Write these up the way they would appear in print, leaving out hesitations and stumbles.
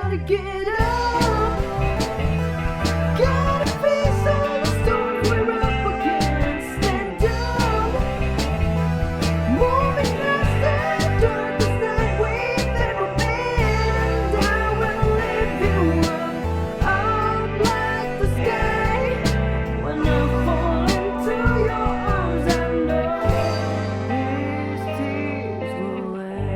gotta get up. Gotta face all the storms we're up against. Stand up. Moving past the darkest night we've ever been. I will lift you up like the sky. When I fall into your arms, I know these tears will end.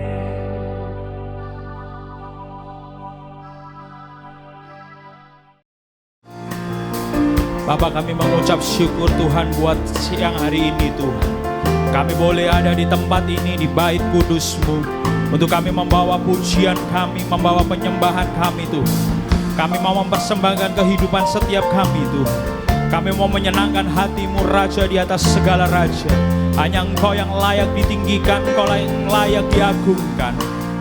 Bapak, kami mengucap syukur Tuhan buat siang hari ini Tuhan. Kami boleh ada di tempat ini, di bait kudus-Mu, untuk kami membawa pujian kami, membawa penyembahan kami Tuhan. Kami mau mempersembahkan kehidupan setiap kami Tuhan. Kami mau menyenangkan hati-Mu Raja di atas segala raja. Hanya Engkau yang layak ditinggikan, Engkau yang layak diagungkan.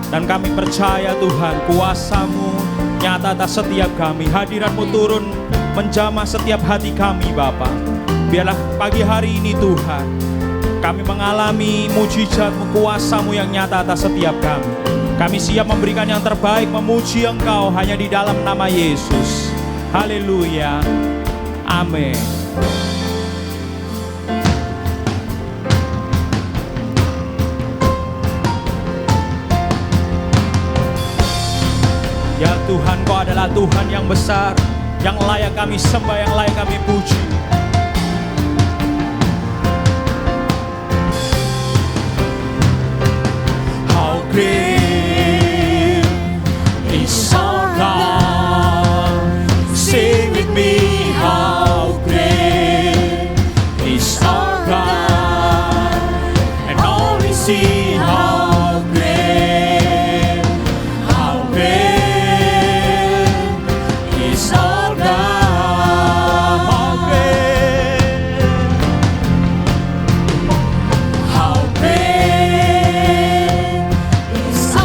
Dan kami percaya Tuhan, kuasa-Mu nyata atas setiap kami. Hadirat-Mu turun menjamah setiap hati kami Bapa. Biarlah pagi hari ini Tuhan, kami mengalami mujizat-Mu, kuasa-Mu yang nyata atas setiap kami. Kami siap memberikan yang terbaik, memuji Engkau hanya di dalam nama Yesus. Haleluya. Amin. Ya Tuhan, Kau adalah Tuhan yang besar, yang layak kami sembah, yang layak kami puji. How great is our God. Sing with me, how great is our God. And all we see, how great is our God. How great, how great is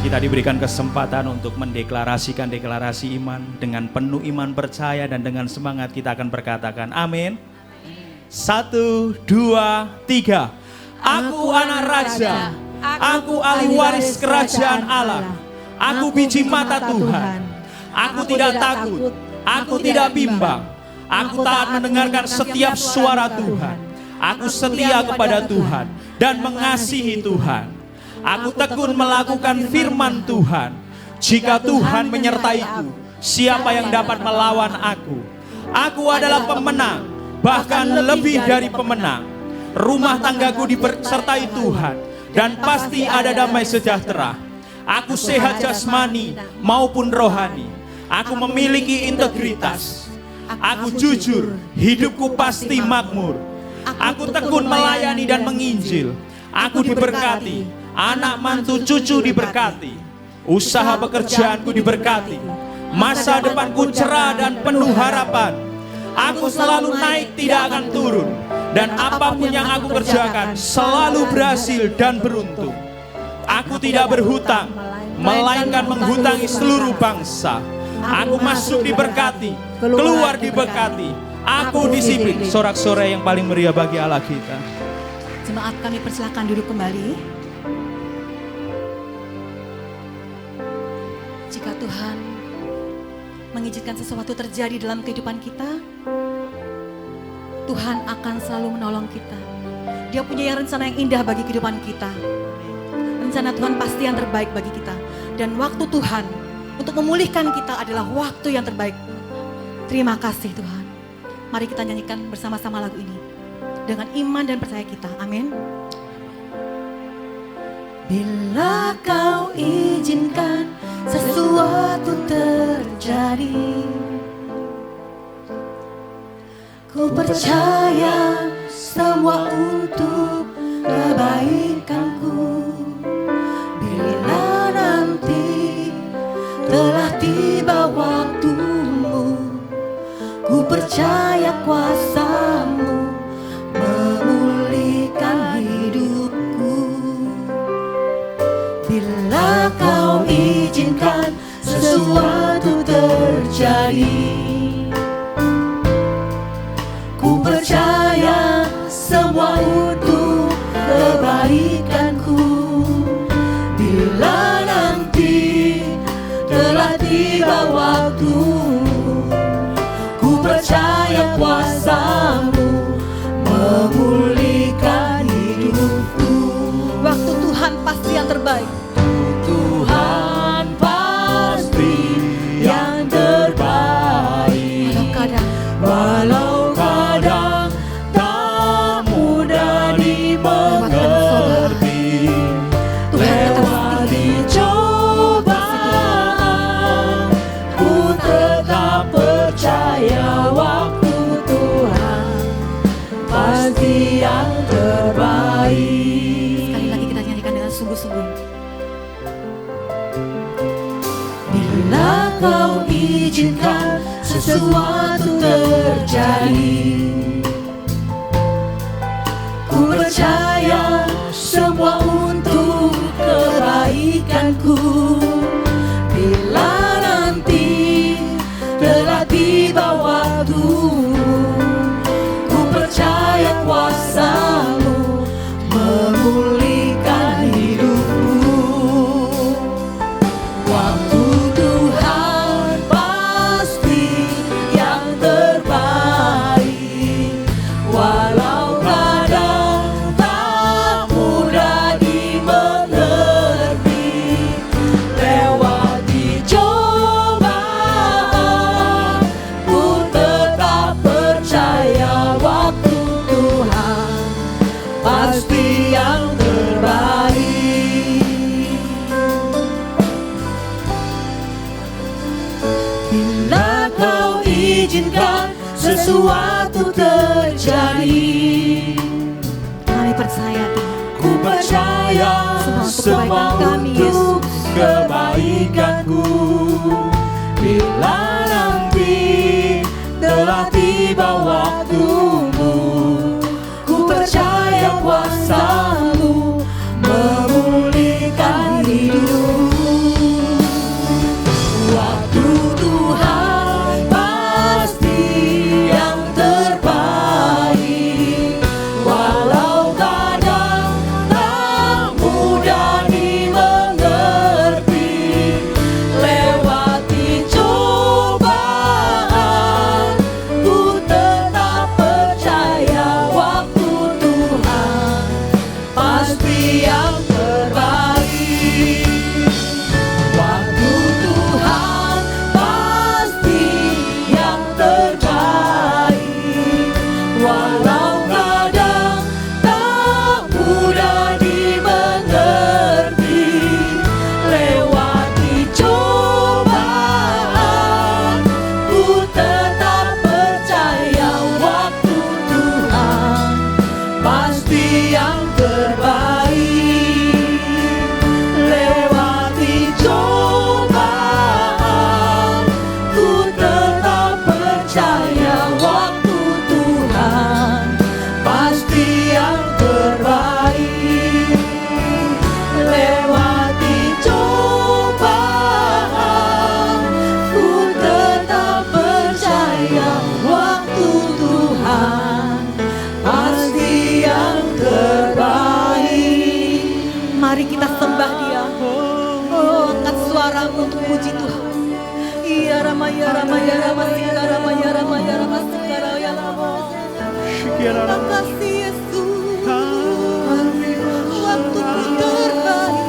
Kita diberikan kesempatan untuk mendeklarasikan deklarasi iman. Dengan penuh iman percaya dan dengan semangat kita akan berkatakan amin. 1, 2, 3. Aku anak raja, aku ahli waris kerajaan Allah. Aku biji mata Tuhan. Aku tidak takut, aku tidak bimbang. Aku taat mendengarkan setiap suara Tuhan. Aku setia kepada Tuhan dan mengasihi Tuhan. Aku tekun melakukan firman Tuhan. Jika Tuhan menyertaiku, siapa yang dapat melawan aku? Aku adalah pemenang, bahkan lebih dari pemenang. Rumah tanggaku disertai Tuhan, dan pasti ada damai sejahtera. Aku sehat jasmani maupun rohani. Aku memiliki integritas. Aku jujur, hidupku pasti makmur. Aku tekun melayani dan menginjil. Aku diberkati. Anak mantu cucu diberkati. Usaha pekerjaanku diberkati. Masa depanku cerah dan penuh harapan. Aku selalu naik, tidak akan turun. Dan apapun yang aku kerjakan selalu berhasil dan beruntung. Aku tidak berhutang, melainkan menghutangi seluruh bangsa. Aku masuk diberkati, keluar diberkati. Aku disiplin. Sorak-sorai yang paling meriah bagi Allah kita. Jemaat kami persilakan duduk kembali. Jika Tuhan mengizinkan sesuatu terjadi dalam kehidupan kita, Tuhan akan selalu menolong kita. Dia punya rencana yang indah bagi kehidupan kita. Rencana Tuhan pasti yang terbaik bagi kita. Dan waktu Tuhan untuk memulihkan kita adalah waktu yang terbaik. Terima kasih Tuhan. Mari kita nyanyikan bersama-sama lagu ini dengan iman dan percaya kita. Amin. Bila kau izinkan sesuatu terjadi, ku percaya semua untuk kebaikanku. Bila nanti telah tiba waktumu, ku percaya kuasa-Mu memulihkan hidupku. Bila kau izinkan sesuatu terjadi, ku percaya semua untuk kebaikanku. Bila nanti telah tiba waktu, ku percaya kuasa-Mu memulihkan hidupku. Waktu Tuhan pasti yang terbaik. Tuhan pasti yang terbaik. Walau kadang tak mudah dimengerti, lewati cobaan, ku tetap percaya waktu Tuhan pasti yang terbaik. Sekali lagi kita nyanyikan dengan sungguh-sungguh. Bila kau izinkan sesuatu terjadi, ku percaya semua untuk kebaikanku. Bila nanti telah tiba waktu, ku percaya kuasa-Mu memulihkan hidupku. Waktu Tuhan pasti yang terbaik. Walau kadang tak mudah dimengerti, lewati cobaan, ku tetap percaya waktu Tuhan pasti yang terbaik. Bila kau izinkan sesuatu terjadi, kami percaya Tuhan. Ku percaya semua untuk kebaikanku. Bila nanti telah tiba waktumu, ku percaya kuasa-Mu memulihkan hidupku. pasti yang terbaik. Waktu Tuhan pasti yang terbaik. Walau kadang tak mudah dimengerti, lewati cobaan, ku tetap percaya waktu Tuhan pasti yang terbaik. Lewati cobaan, ku tetap percaya waktu Tuhan pasti yang terbaik. Lewati cobaan, ku tetap percaya waktu Tuhan pasti yang terbaik. Mari kita sembah Dia. Oh, angkat suaramu untuk puji Tuhan. Iya Rama ya Rama ya Rama Sika Rama ya Rama ya Rama Sika ya Rama. Terima kasih Yesus. Waktuku terbaik.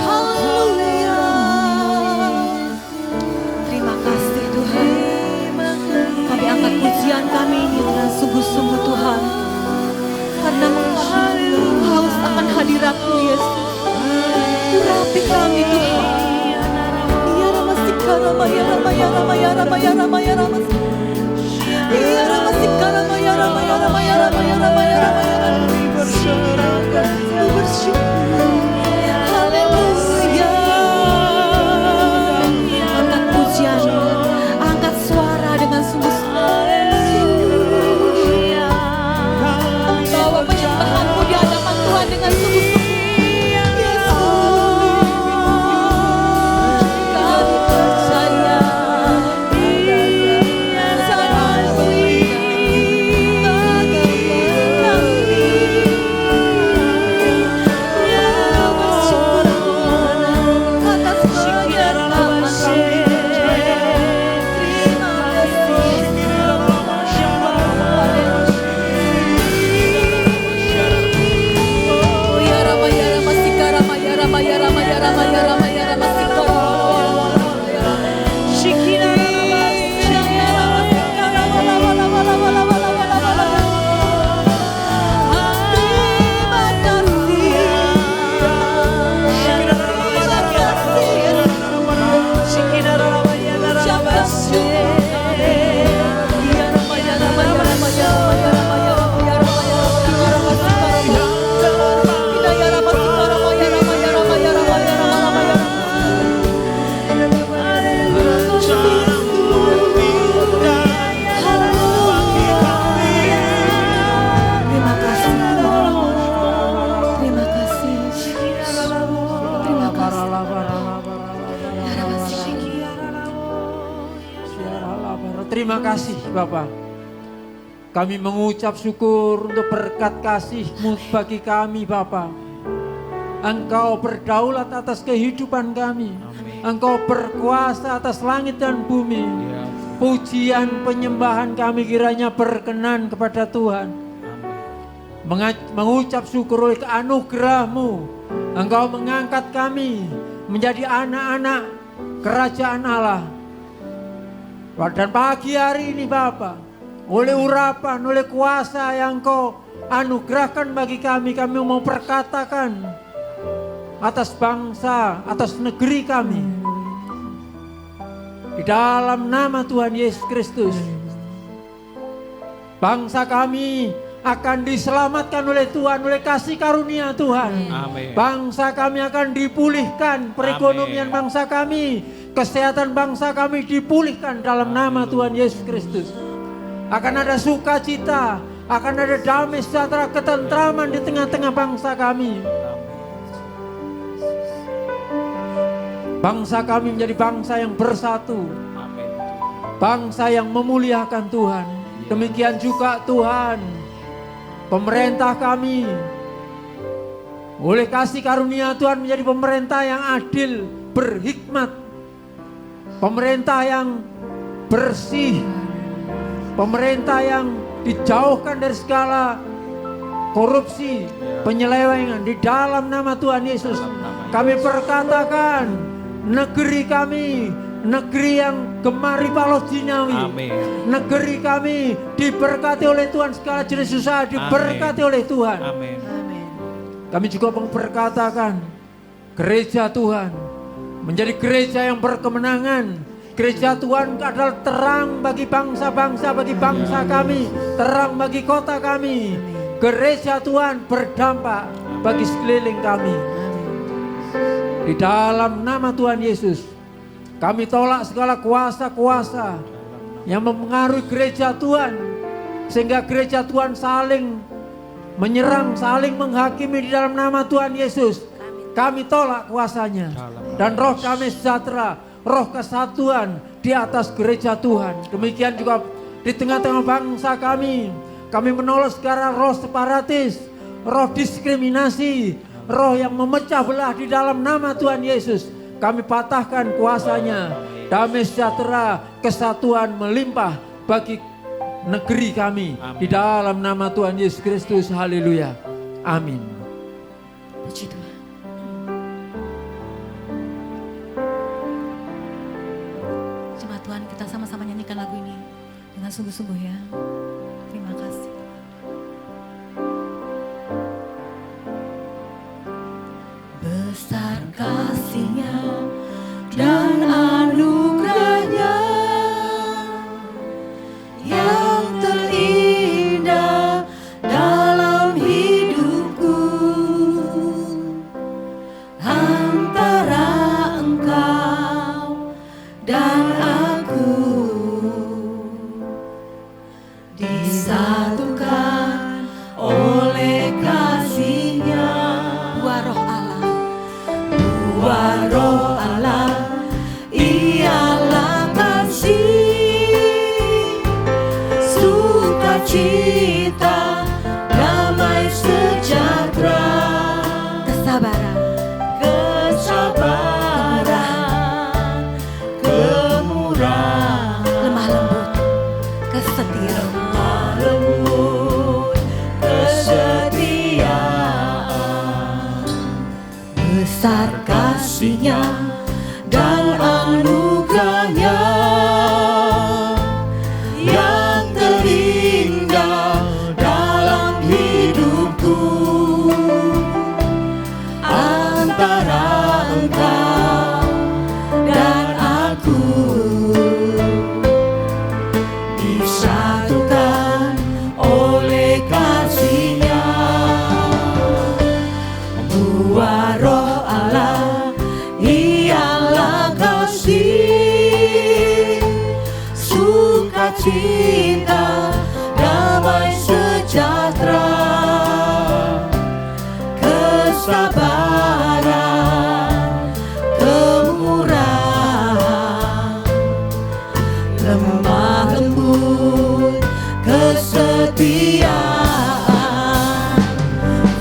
Haleluya. Terima kasih Tuhan. Kami angkat pujian kami ini dengan sungguh-sungguh Tuhan. Karena haus akan hadirat-Mu Yesus. Urapi kami Tuhan. Ya Rama Sika Rama ya Rama ya Rama ya Rama ya Rama ya Rama. Ya Rama Sika Rama ya Rama ya Rama ya Rama ya Rama ya Rama ya Rama. Ku bersyukur. Haleluya. Angkat pujian, angkat suara dengan sungguh-sungguh. Bawa penyembahanmu di hadapan Tuhan dengan sungguh-sungguh. Kami percaya Terima kasih Bapa. Kami mengucap syukur untuk berkat kasih-Mu bagi kami Bapa. Engkau berdaulat atas kehidupan kami. Engkau berkuasa atas langit dan bumi. Pujian penyembahan kami kiranya berkenan kepada Tuhan. Mengucap syukur oleh anugerah-Mu. Engkau mengangkat kami menjadi anak-anak kerajaan Allah. Dan pagi hari ini Bapa, oleh urapan, oleh kuasa yang Kau anugerahkan bagi kami mau perkatakan atas bangsa, atas negeri kami. Di dalam nama Tuhan Yesus Kristus, bangsa kami akan diselamatkan oleh Tuhan, oleh kasih karunia Tuhan. Amin. Bangsa kami akan dipulihkan, perekonomian bangsa kami, kesehatan bangsa kami dipulihkan dalam nama Tuhan Yesus Kristus. Akan ada sukacita, akan ada damai sejahtera, ketentraman di tengah-tengah bangsa kami. Bangsa kami menjadi bangsa yang bersatu, bangsa yang memuliakan Tuhan. Demikian juga Tuhan, pemerintah kami oleh kasih karunia Tuhan menjadi pemerintah yang adil, berhikmat, pemerintah yang bersih, pemerintah yang dijauhkan dari segala korupsi, penyelewengan. Di dalam nama Tuhan Yesus, kami perkatakan negeri kami, negeri yang gemari balas dinawi. Amin. Negeri kami diberkati oleh Tuhan, segala jenis usaha diberkati oleh Tuhan. Amin. Amin. Kami juga memperkatakan gereja Tuhan menjadi gereja yang berkemenangan. Gereja Tuhan adalah terang bagi bangsa-bangsa, bagi bangsa kami, terang bagi kota kami. Gereja Tuhan berdampak bagi sekeliling kami. Di dalam nama Tuhan Yesus, kami tolak segala kuasa-kuasa yang mempengaruhi gereja Tuhan, sehingga gereja Tuhan saling menyerang, saling menghakimi. Di dalam nama Tuhan Yesus, kami tolak kuasanya. Dan roh damai sejahtera, roh kesatuan di atas gereja Tuhan. Demikian juga di tengah-tengah bangsa kami menolak segala roh separatis, roh diskriminasi, roh yang memecah belah. Di dalam nama Tuhan Yesus, kami patahkan kuasanya. Damai sejahtera, kesatuan melimpah bagi negeri kami. Di dalam nama Tuhan Yesus Kristus, haleluya, amin. Puji Tuhan. Jemaat Tuhan, kita sama-sama nyanyikan lagu ini dengan sungguh-sungguh ya. Terima kasih. Besar kasih-Nya dan anugerah-Nya yang terindah dalam hidupku, antara Engkau dan aku disatukan oleh kasih-Nya. Buah roh Allah, buah roh Allah ialah kasih, sukacita, damai sejahtera, kesabaran, kemurahan, lemah lembut, kesetiaan, besar kasih-Nya dan anugerah-Nya yang terindah dalam hidupku, antara Engkau dan aku disatukan oleh kasih-Nya. Buah roh Allah ialah kasih, sukacita, damai sejahtera, kesabaran, kemurahan, lemah lembut, kesetiaan.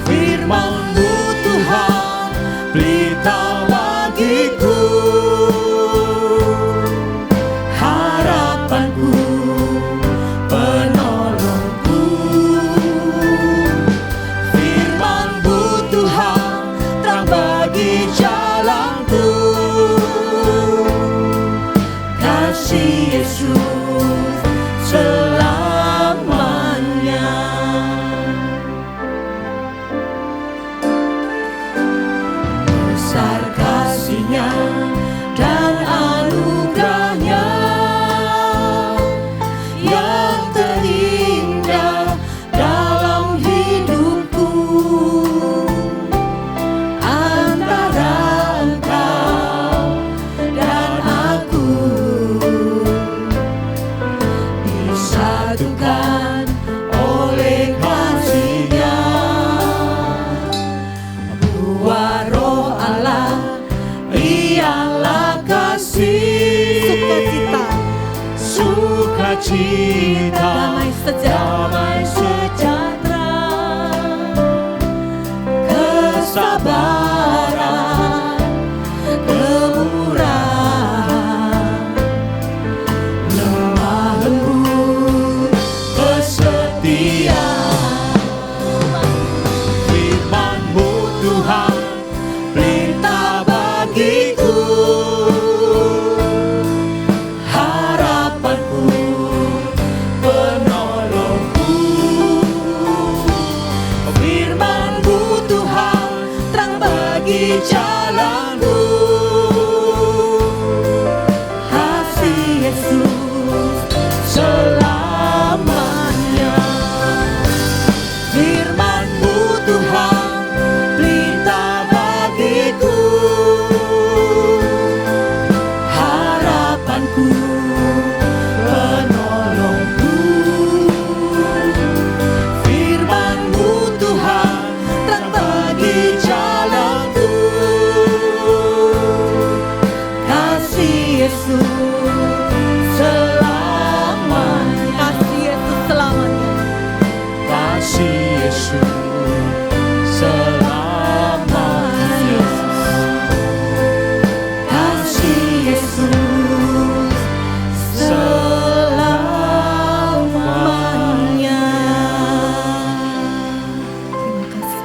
Firman-Mu Tuhan, pelita bagiku, harapanku, penolongku. Firman-Mu Tuhan, terang bagi jalanku. Kasih Yesus selamanya. Besar kasih-Nya dan anugerah-Nya yang terindah dalam hidupku, antara Engkau dan aku disatukan oleh kasih-Nya. Buah roh Allah ialah kasih, sukacita, damai sejahtera, kesabaran, kemurahan, lemah lembut, kesetiaan. jalanmu. Kasih Yesus selamanya. Firman-Mu Tuhan pelita bagiku, harapanku, penolongku. Firman-Mu Tuhan terang bagi jalanku. Kasih Yesus selamanya. Kasih Yesus selamanya. Kasih Yesus selamanya. Kasih Yesus selamanya. Terima kasih.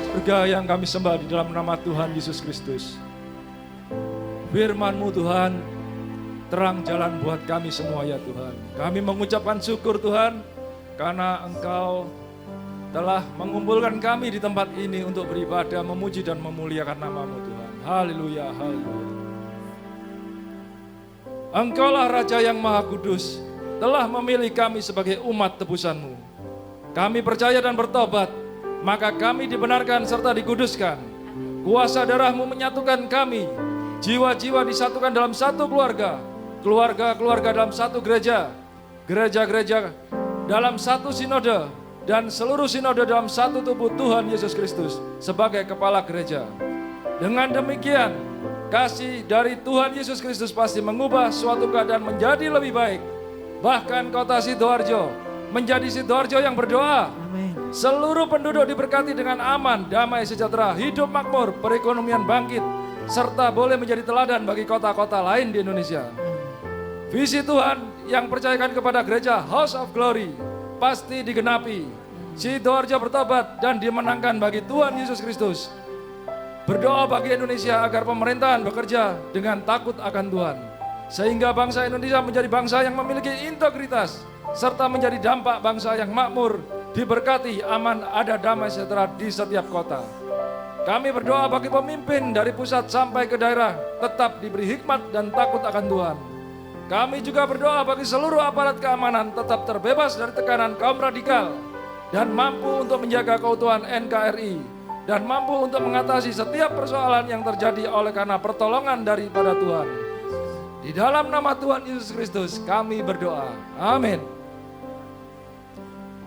Surga yang kami sembah di dalam nama Tuhan Yesus Kristus. Firman-Mu Tuhan, terang jalan buat kami semua ya Tuhan. Kami mengucapkan syukur Tuhan, karena Engkau telah mengumpulkan kami di tempat ini untuk beribadah, memuji dan memuliakan nama-Mu Tuhan. Haleluya, haleluya. Engkaulah Raja yang Maha Kudus, telah memilih kami sebagai umat tebusan-Mu. Kami percaya dan bertobat, maka kami dibenarkan serta dikuduskan. Kuasa darah-Mu menyatukan kami, jiwa-jiwa disatukan dalam satu keluarga, keluarga-keluarga dalam satu gereja, gereja-gereja dalam satu sinode, dan seluruh sinode dalam satu tubuh Tuhan Yesus Kristus sebagai kepala gereja. Dengan demikian, kasih dari Tuhan Yesus Kristus pasti mengubah suatu keadaan menjadi lebih baik. Bahkan kota Sidoarjo menjadi Sidoarjo yang berdoa. Amin. Seluruh penduduk diberkati dengan aman, damai, sejahtera, hidup makmur, perekonomian bangkit, serta boleh menjadi teladan bagi kota-kota lain di Indonesia. Visi Tuhan yang percayakan kepada gereja House of Glory pasti digenapi. Sidoarjo bertobat dan dimenangkan bagi Tuhan Yesus Kristus. Berdoa bagi Indonesia agar pemerintahan bekerja dengan takut akan Tuhan, sehingga bangsa Indonesia menjadi bangsa yang memiliki integritas, serta menjadi dampak bangsa yang makmur, diberkati, aman, ada damai sejahtera di setiap kota. Kami berdoa bagi pemimpin dari pusat sampai ke daerah tetap diberi hikmat dan takut akan Tuhan. Kami juga berdoa bagi seluruh aparat keamanan tetap terbebas dari tekanan kaum radikal dan mampu untuk menjaga keutuhan NKRI dan mampu untuk mengatasi setiap persoalan yang terjadi oleh karena pertolongan daripada Tuhan. Di dalam nama Tuhan Yesus Kristus kami berdoa. Amin.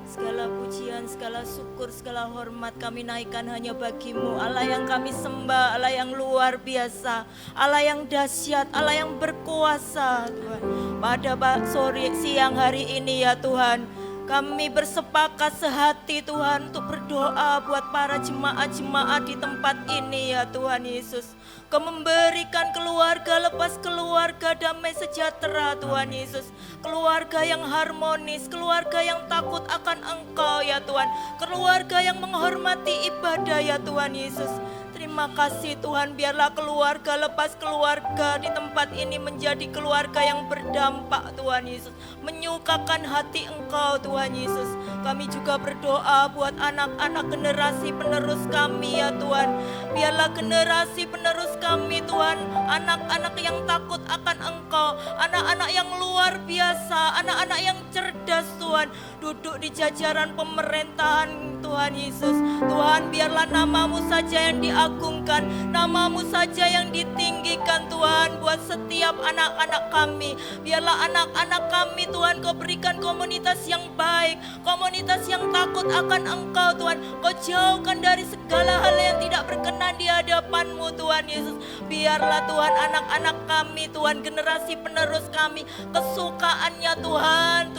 Segala pujian, segala syukur, segala hormat kami naikkan hanya bagi-Mu, Allah yang kami sembah, Allah yang luar biasa, Allah yang dahsyat, Allah yang berkuasa Tuhan. Pada sore siang hari ini ya Tuhan, kami bersepakat sehati Tuhan untuk berdoa buat para jemaat-jemaat di tempat ini ya Tuhan Yesus. Kau memberikan keluarga lepas keluarga damai sejahtera Tuhan Yesus. Keluarga yang harmonis, keluarga yang takut akan Engkau ya Tuhan. Keluarga yang menghormati ibadah ya Tuhan Yesus. Terima kasih Tuhan, biarlah keluarga lepas keluarga di tempat ini menjadi keluarga yang berdampak Tuhan Yesus. Menyukakan hati Engkau Tuhan Yesus. Kami juga berdoa buat anak-anak generasi penerus kami ya Tuhan. Biarlah generasi penerus kami Tuhan, anak-anak yang takut akan Engkau, anak-anak yang luar biasa, anak-anak yang cerdas Tuhan, duduk di jajaran pemerintahan Tuhan Yesus. Tuhan, biarlah nama-Mu saja yang diagungkan, nama-Mu saja yang ditinggikan Tuhan buat setiap anak-anak kami. Biarlah anak-anak kami Tuhan Kau berikan komunitas yang baik, komunitas yang takut akan Engkau Tuhan. Kau jauhkan dari segala hal yang tidak berkenan di hadapan-Mu Tuhan Yesus. Biarlah Tuhan anak-anak kami Tuhan, generasi penerus kami, kesukaannya Tuhan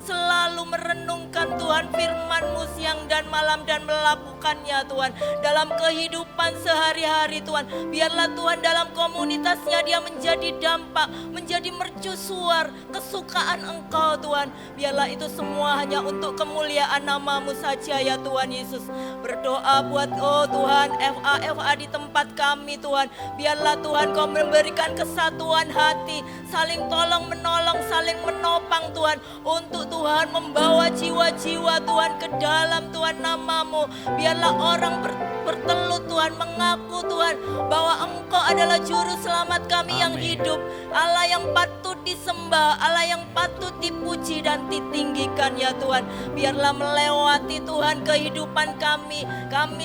selalu merenungkan Tuhan firman-Mu siang dan malam dan melakukannya Tuhan dalam kehidupan sehari-hari Tuhan. Biarlah Tuhan dalam komunitasnya dia menjadi dampak, menjadi mercusuar kesukaan Engkau Tuhan. Biarlah itu semua hanya untuk kemuliaan nama-Mu saja ya Tuhan Yesus. Berdoa buat Tuhan FA di tempat kami Tuhan. Biarlah Tuhan Kau memberikan kesatuan hati, saling tolong menolong, saling menopang Tuhan, untuk Tuhan membawa jiwa-jiwa Tuhan ke dalam Tuhan Tuhan nama-Mu. Biarlah orang bertelut Tuhan, mengaku Tuhan bahwa Engkau adalah juru selamat kami yang hidup, Allah yang patut disembah, Allah yang patut dipuji dan ditinggikan ya Tuhan. Biarlah melewati Tuhan kehidupan kami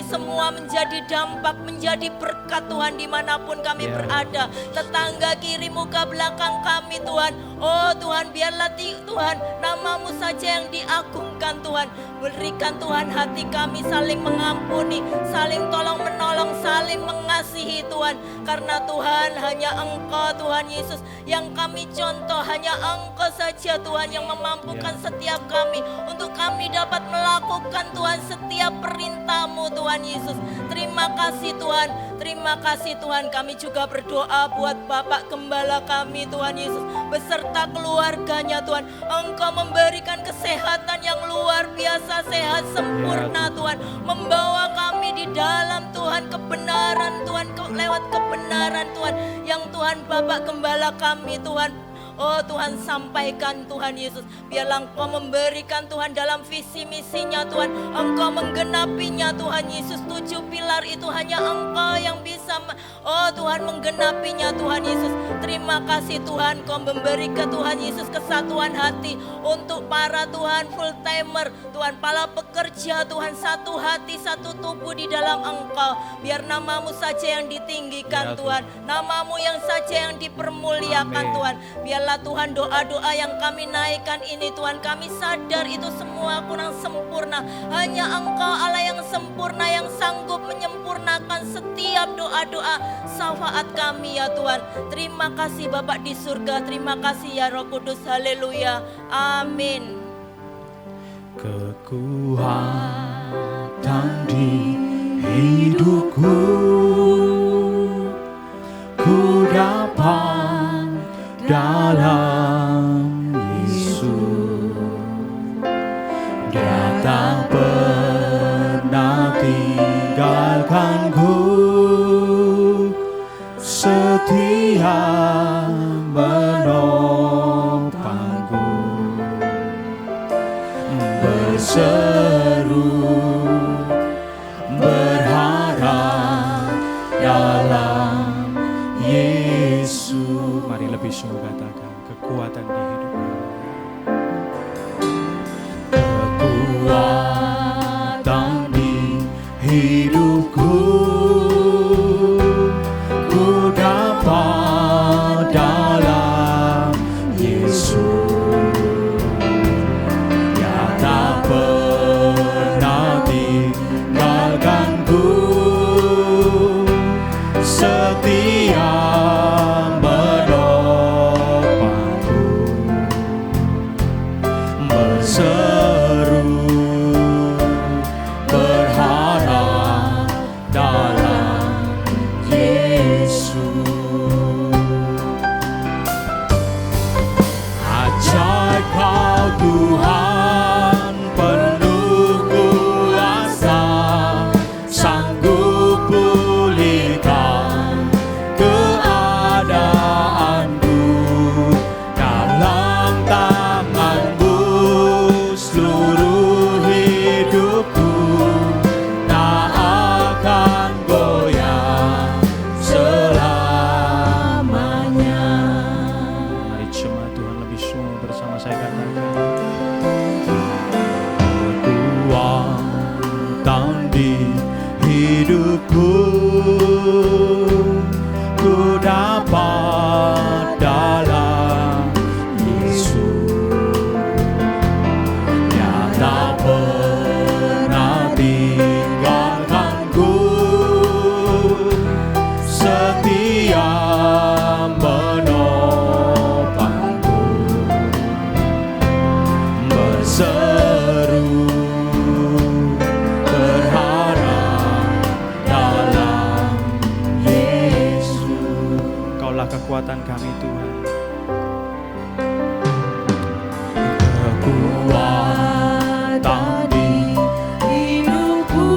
semua menjadi dampak, menjadi berkat Tuhan dimanapun kami berada. Tetangga kiri, muka belakang kami Tuhan. Oh Tuhan, biarlah Tuhan nama-Mu saja yang diagungkan Tuhan. Berikan Tuhan hati kami saling mengampuni, saling tolong menolong, saling mengasihi Tuhan. Karena Tuhan hanya Engkau Tuhan Yesus yang kami contoh, hanya Engkau saja Tuhan yang memampukan setiap kami untuk kami dapat melakukan Tuhan setiap perintah-Mu Tuhan Yesus. Terima kasih Tuhan, terima kasih Tuhan. Kami juga berdoa buat Bapak Gembala kami Tuhan Yesus beserta keluarganya Tuhan. Engkau memberikan kesehatan yang luar biasa, sehat sempurna Tuhan. Membawa kami di dalam Tuhan kebenaran Tuhan, lewat kebenaran Tuhan yang Tuhan Bapak Gembala kami Tuhan. Oh Tuhan, sampaikan Tuhan Yesus. Biarlah Engkau memberikan Tuhan dalam visi misinya Tuhan. Engkau menggenapinya Tuhan Yesus. 7 pilar itu hanya Engkau yang bisa oh Tuhan menggenapinya Tuhan Yesus. Terima kasih Tuhan, Kau memberi ke Tuhan Yesus kesatuan hati untuk para Tuhan full timer, Tuhan para pekerja Tuhan, satu hati satu tubuh di dalam Engkau. Biar nama-Mu saja yang ditinggikan Tuhan, nama-Mu yang saja yang dipermuliakan Tuhan. Biarlah Tuhan doa-doa yang kami naikkan ini Tuhan, kami sadar itu semua kurang sempurna. Hanya Engkau Allah yang sempurna, yang sanggup menyempurnakan setiap doa-doa syafaat kami ya Tuhan. Terima kasih Bapak di surga, terima kasih ya Roh Kudus, haleluya, amin. Kekuatan di hidupku, ku dapat dalam Yesus. Dia tak pernah tinggalkanku, setia menopangku. Berseru berharap dalam Yesus. Mari lebih sungguh katakan kekuatan di hidup kami. Kekuatan di hidupku, ku dapat dalam Yesus. Dia tak pernah tinggalkanku, setia menopangku. Berseru berharap dalam Yesus. Ajaib Kau Tuhan, penuh kuasa, sanggup pulihkan keadaanku. Dalam tangan-Mu seluruh hidupku, tak akan goyah selamanya. Mari jemaat Tuhan lebih sungguh bersama saya katakan. Kekuatan di hidupku, ku dapat dalam Yesus. Dia tak pernah tinggalkanku, setia menopangku. Berseru berharap dalam Yesus. Kaulah kekuatan kami Tuhan. Kekuatan di hidupku,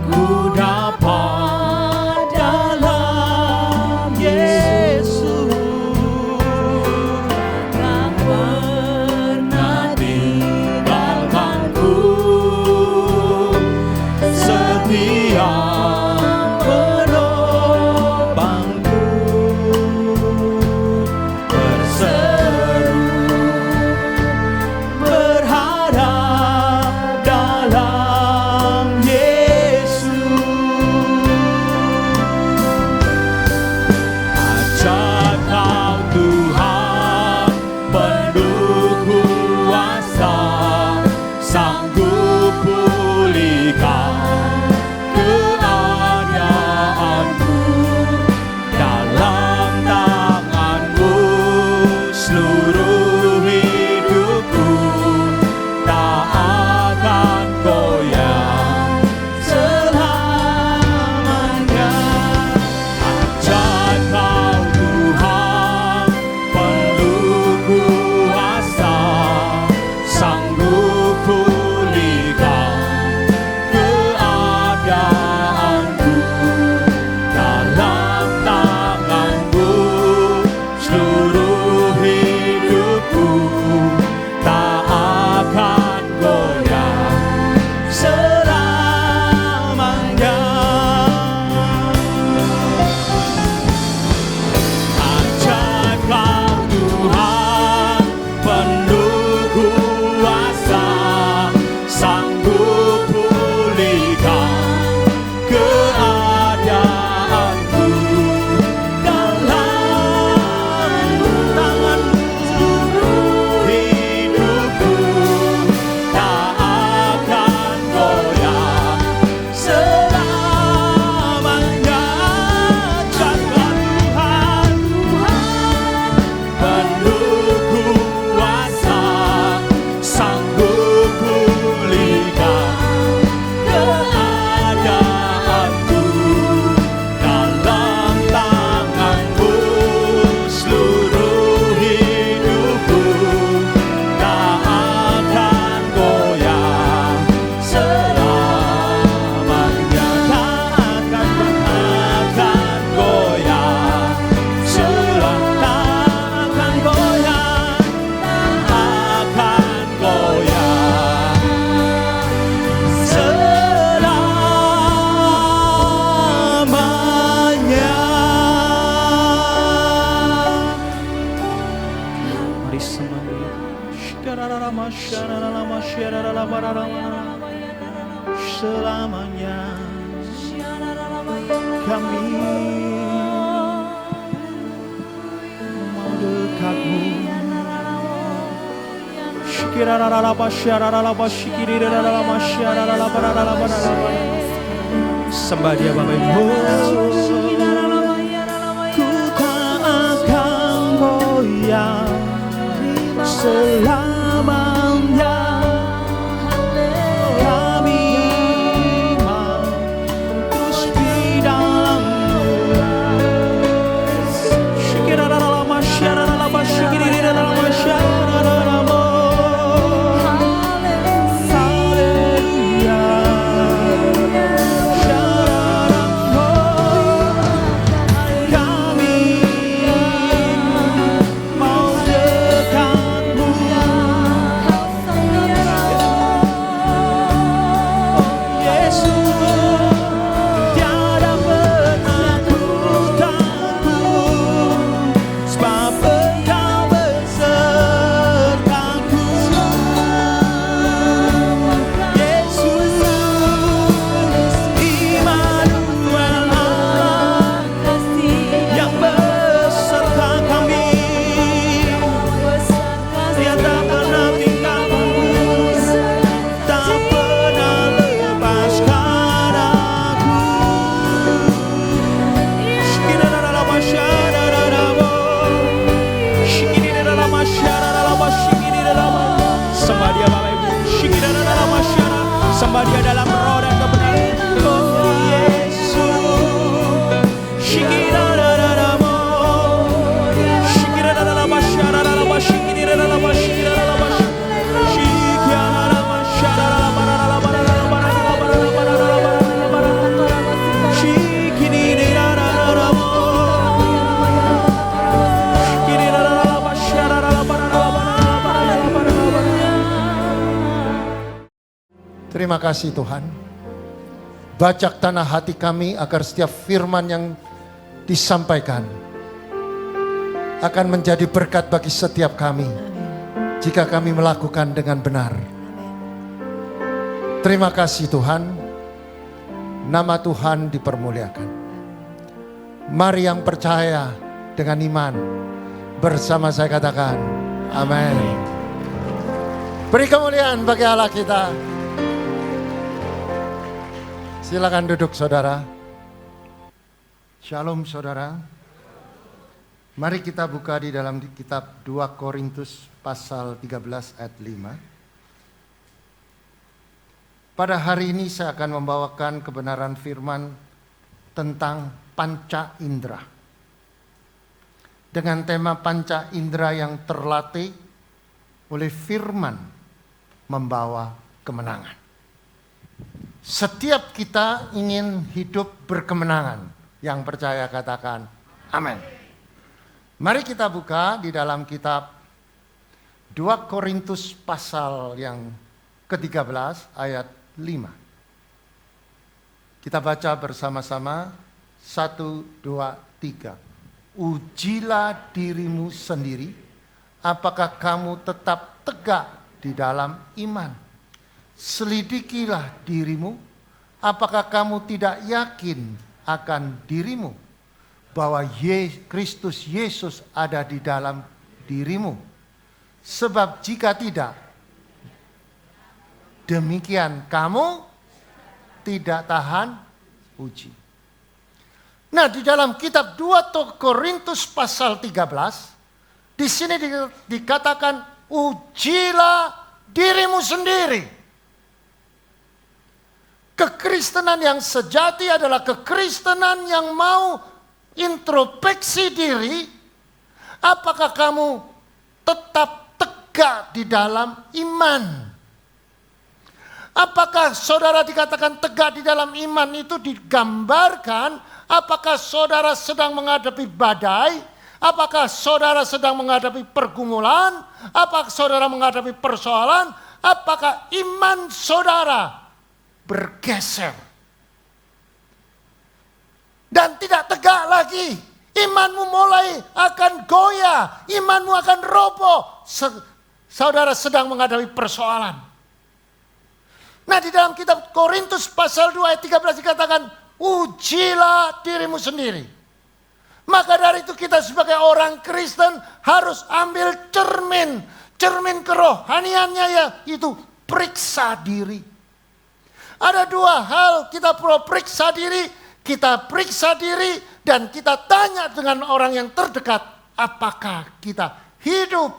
ku dapat dalam Yesus. Tak pernah tinggalkanku, pulihkan keadaanku. Dalam tangan-Mu hidupku tak akan goyah selamanya. Jaga Tuhan, penuh kuasa, sanggup pulihkan keadaanku. Dalam tangan-Mu seluruh hidupku tak akan goyah selamanya. Tak akan goyah akan goyah, akan goyah selamanya. Mari semuanya. Selamanya kami mau dekat-Mu. Sembah Dia Bapak Ibu. Ku tak akan goyah selamanya. Kami mau terus di dalam-Mu. Sembah Dia dalam roh dan kebenaran. Oh Yesus, shikirararamo, shikirararabasharararaba, shikirararaba, shikirararaba, Terima kasih Tuhan. Bajak tanah hati kami agar setiap firman yang disampaikan akan menjadi berkat bagi setiap kami jika kami melakukan dengan benar. Terima kasih Tuhan. Nama Tuhan dipermuliakan. Mari yang percaya dengan iman bersama saya katakan amin. Beri kemuliaan bagi Allah kita. Silakan duduk saudara. Shalom saudara. Mari kita buka di dalam kitab 2 Korintus pasal 13 ayat 5. Pada hari ini saya akan membawakan kebenaran firman tentang panca indera. Dengan tema panca indera yang terlatih oleh firman membawa kemenangan. Setiap kita ingin hidup berkemenangan. Yang percaya katakan amin. Mari kita buka di dalam kitab 2 Korintus pasal yang ke-13 ayat 5. Kita baca bersama-sama 1, 2, 3. Ujilah dirimu sendiri, apakah kamu tetap tegak di dalam iman. Selidikilah dirimu, apakah kamu tidak yakin akan dirimu bahwa Kristus Yesus ada di dalam dirimu? Sebab jika tidak, demikian kamu tidak tahan uji. Nah, di dalam kitab 2 Korintus pasal 13, di sini dikatakan, ujilah dirimu sendiri. Kekristenan yang sejati adalah kekristenan yang mau introspeksi diri. Apakah kamu tetap tegak di dalam iman? Apakah saudara dikatakan tegak di dalam iman itu digambarkan apakah saudara sedang menghadapi badai? Apakah saudara sedang menghadapi pergumulan? Apakah saudara menghadapi persoalan? Apakah iman saudara bergeser dan tidak tegak lagi? Imanmu mulai akan goyah, imanmu akan roboh. Saudara sedang menghadapi persoalan. Nah, di dalam kitab Korintus pasal 2 ayat 13 dikatakan, ujilah dirimu sendiri. Maka dari itu kita sebagai orang Kristen harus ambil cermin kerohaniannya, yaitu periksa diri. Ada dua hal kita perlu periksa diri. Kita periksa diri dan kita tanya dengan orang yang terdekat, apakah kita hidup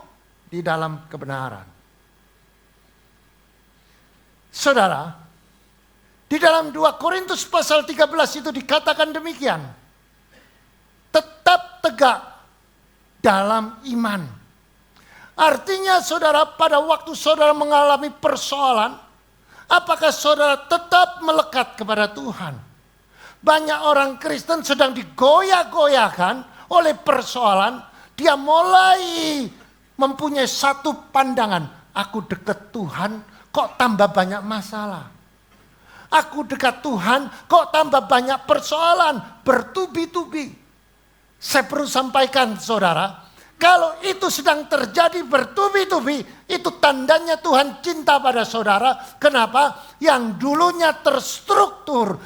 di dalam kebenaran. Saudara, di dalam 2 Korintus pasal 13 itu dikatakan demikian. Tetap tegak dalam iman. Artinya saudara, pada waktu saudara mengalami persoalan, apakah saudara tetap melekat kepada Tuhan? Banyak orang Kristen sedang digoyah-goyahkan oleh persoalan. Dia mulai mempunyai satu pandangan. Aku dekat Tuhan, kok tambah banyak masalah. Aku dekat Tuhan, kok tambah banyak persoalan, bertubi-tubi. Saya perlu sampaikan saudara, kalau itu sedang terjadi bertubi-tubi, itu tandanya Tuhan cinta pada saudara. Kenapa? Yang dulunya terstruktur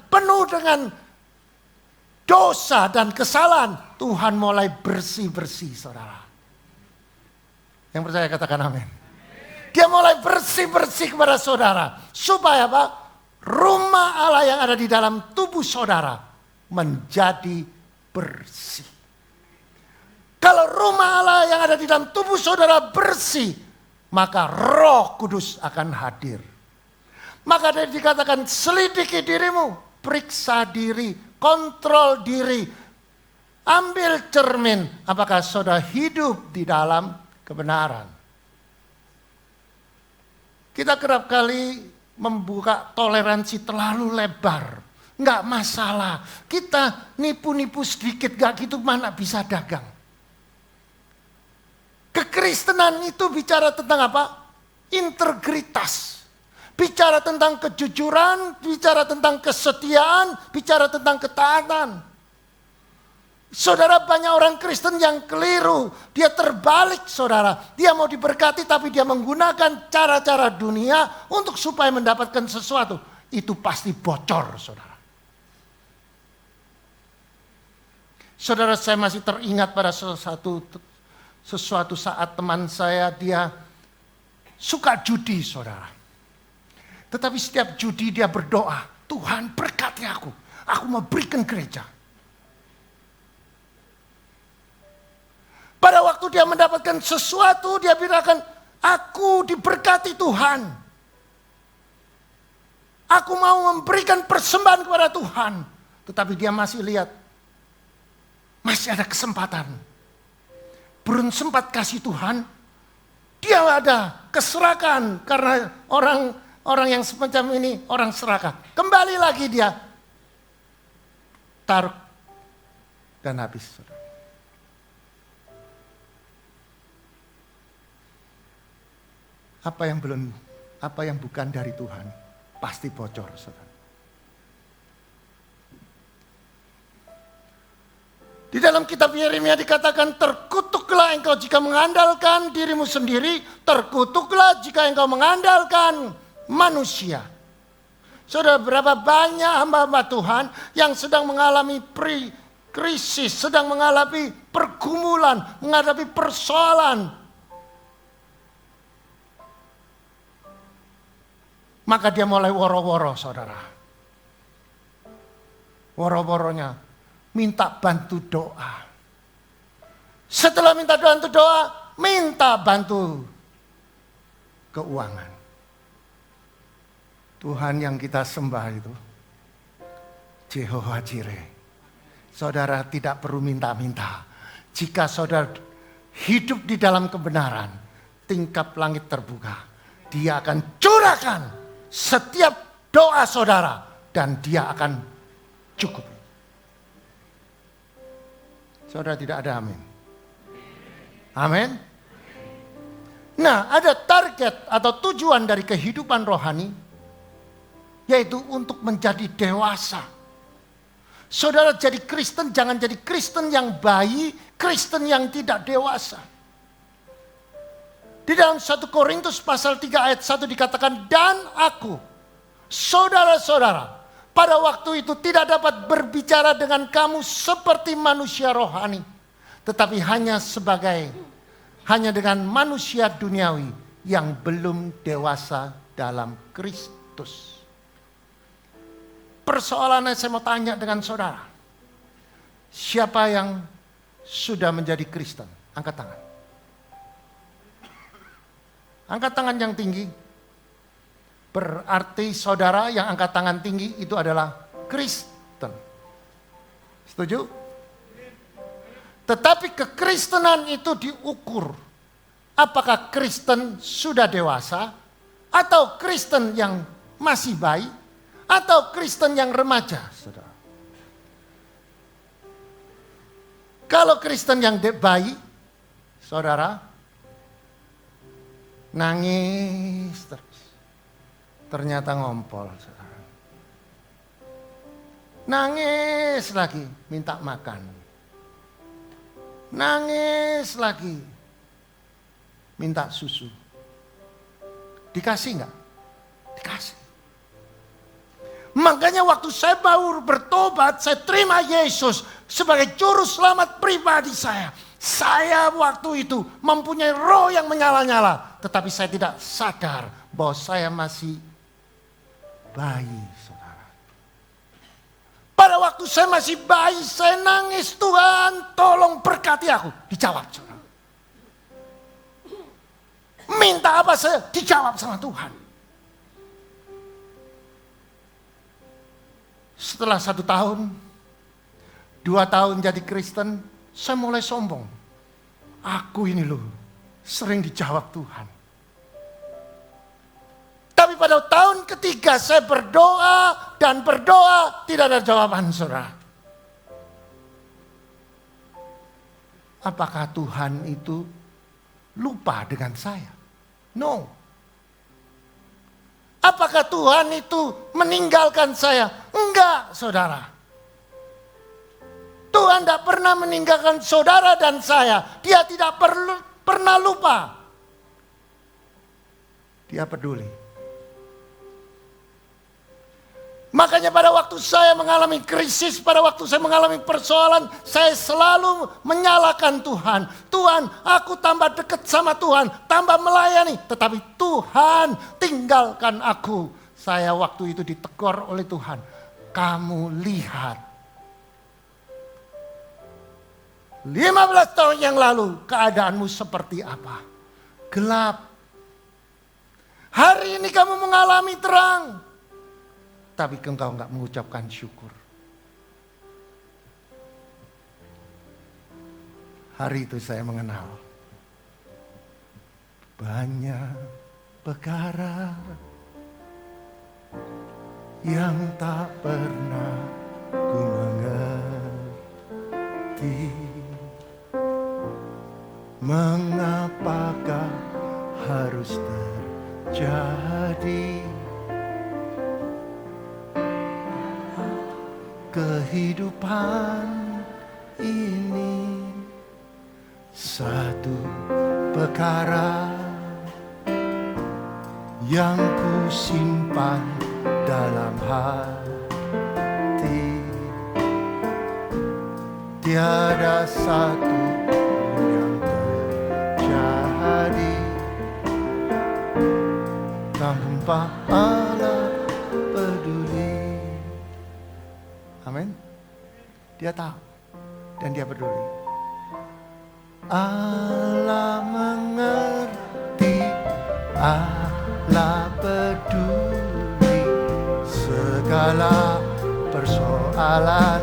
penuh dengan dosa dan kesalahan, Tuhan mulai bersih-bersih saudara. Yang percaya katakan amin. Dia mulai bersih-bersih kepada saudara. Supaya apa? Rumah Allah yang ada di dalam tubuh saudara menjadi bersih. Kalau rumah Allah yang ada di dalam tubuh saudara bersih, maka Roh Kudus akan hadir. Maka dari dikatakan selidiki dirimu, periksa diri, kontrol diri, ambil cermin apakah saudara hidup di dalam kebenaran. Kita kerap kali membuka toleransi terlalu lebar. Enggak masalah. Kita nipu-nipu sedikit gak gitu mana bisa dagang. Kekristenan itu bicara tentang apa? Integritas. Bicara tentang kejujuran, bicara tentang kesetiaan, bicara tentang ketaatan. Saudara, banyak orang Kristen yang keliru. Dia terbalik saudara. Dia mau diberkati tapi dia menggunakan cara-cara dunia untuk supaya mendapatkan sesuatu. Itu pasti bocor saudara. Saudara, saya masih teringat pada sesuatu saat teman saya dia suka judi saudara. Tetapi setiap judi dia berdoa, Tuhan berkati aku mau berikan gereja. Pada waktu dia mendapatkan sesuatu, dia bilang, aku diberkati Tuhan. Aku mau memberikan persembahan kepada Tuhan. Tetapi dia masih lihat, masih ada kesempatan. Belum sempat kasih Tuhan, dia ada keserakan. Karena orang yang semacam ini, orang serakah. Kembali lagi dia, taruh dan habis. Apa yang bukan dari Tuhan pasti bocor, saudara. Di dalam kitab Yeremia dikatakan, terkutuklah engkau jika mengandalkan dirimu sendiri, terkutuklah jika engkau mengandalkan manusia. Saudara, berapa banyak hamba-hamba Tuhan yang sedang mengalami krisis, sedang mengalami pergumulan, menghadapi persoalan. Maka dia mulai woro-woro, saudara. Woro-woronya minta bantu doa. Setelah minta bantu doa, minta bantu keuangan. Tuhan yang kita sembah itu Jehovah Jireh. Saudara tidak perlu minta-minta. Jika saudara hidup di dalam kebenaran, tingkap langit terbuka. Dia akan curahkan setiap doa saudara dan dia akan cukup. Saudara tidak ada amin. Amin. Nah, ada target atau tujuan dari kehidupan rohani, yaitu untuk menjadi dewasa. Saudara jadi Kristen, jangan jadi Kristen yang bayi, Kristen yang tidak dewasa. Di dalam 1 Korintus pasal 3 ayat 1 dikatakan, dan aku, saudara-saudara, pada waktu itu tidak dapat berbicara dengan kamu seperti manusia rohani, tetapi hanya dengan manusia duniawi yang belum dewasa dalam Kristus. Persoalannya saya mau tanya dengan saudara. Siapa yang sudah menjadi Kristen? Angkat tangan. Angkat tangan yang tinggi. Berarti saudara yang angkat tangan tinggi itu adalah Kristen. Setuju? Tetapi kekristenan itu diukur. Apakah Kristen sudah dewasa? Atau Kristen yang masih bayi? Atau Kristen yang remaja, saudara. Kalau Kristen yang bayi, saudara, nangis terus. Ternyata ngompol, saudara. Nangis lagi, minta makan. Nangis lagi, minta susu. Dikasih enggak? Dikasih. Makanya waktu saya baru bertobat, saya terima Yesus sebagai juru selamat pribadi saya. Saya waktu itu mempunyai roh yang menyala-nyala. Tetapi saya tidak sadar bahwa saya masih bayi, saudara. Pada waktu saya masih bayi, saya nangis, Tuhan tolong berkati aku. Dijawab, saudara. Minta apa saya dijawab sama Tuhan. Setelah 1 tahun, 2 tahun jadi Kristen, saya mulai sombong. Aku ini loh, sering dijawab Tuhan. Tapi pada tahun ketiga saya berdoa dan berdoa, tidak ada jawaban, saudara. Apakah Tuhan itu lupa dengan saya? No. Apakah Tuhan itu meninggalkan saya? Enggak, saudara. Tuhan tidak pernah meninggalkan saudara dan saya. Dia tidak pernah lupa. Dia peduli. Makanya pada waktu saya mengalami krisis, pada waktu saya mengalami persoalan, saya selalu menyalahkan Tuhan. Tuhan, aku tambah dekat sama Tuhan, tambah melayani. Tetapi Tuhan tinggalkan aku. Saya waktu itu ditegur oleh Tuhan. Kamu lihat. 15 tahun yang lalu keadaanmu seperti apa? Gelap. Hari ini kamu mengalami terang. Tapi engkau enggak mengucapkan syukur. Hari itu saya mengenal banyak perkara yang tak pernah ku mengerti. Mengapakah harus terjadi? Kehidupan ini satu perkara yang ku simpan dalam hati. Tiada satu yang terjadi tanpa Allah peduli. Amin. Dia tahu dan dia peduli. Allah mengerti, Allah peduli segala persoalan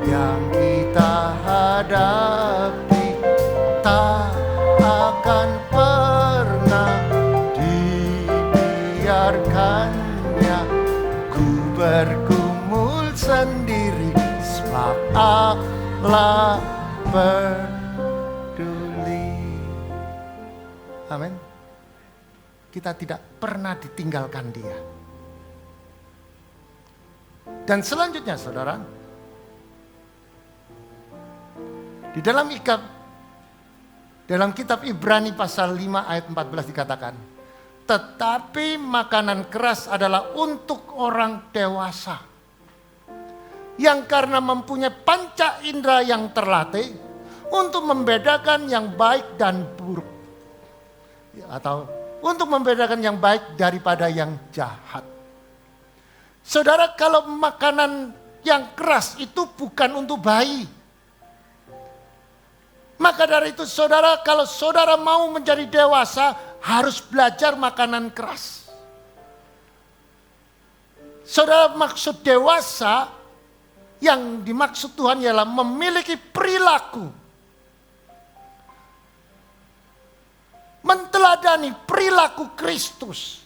yang kita hadapi. Tak akan pernah dibiarkannya ku bergumul sendiri, sebab Allah peduli. Amin. Kita tidak pernah ditinggalkan Dia. Dan selanjutnya saudara, di dalam kitab Ibrani pasal 5 ayat 14 dikatakan, tetapi makanan keras adalah untuk orang dewasa yang karena mempunyai panca indera yang terlatih untuk membedakan yang baik dan buruk, atau untuk membedakan yang baik daripada yang jahat. Saudara, kalau makanan yang keras itu bukan untuk bayi. Maka dari itu saudara, kalau saudara mau menjadi dewasa, harus belajar makanan keras. Saudara, maksud dewasa yang dimaksud Tuhan ialah memiliki perilaku, menteladani perilaku Kristus.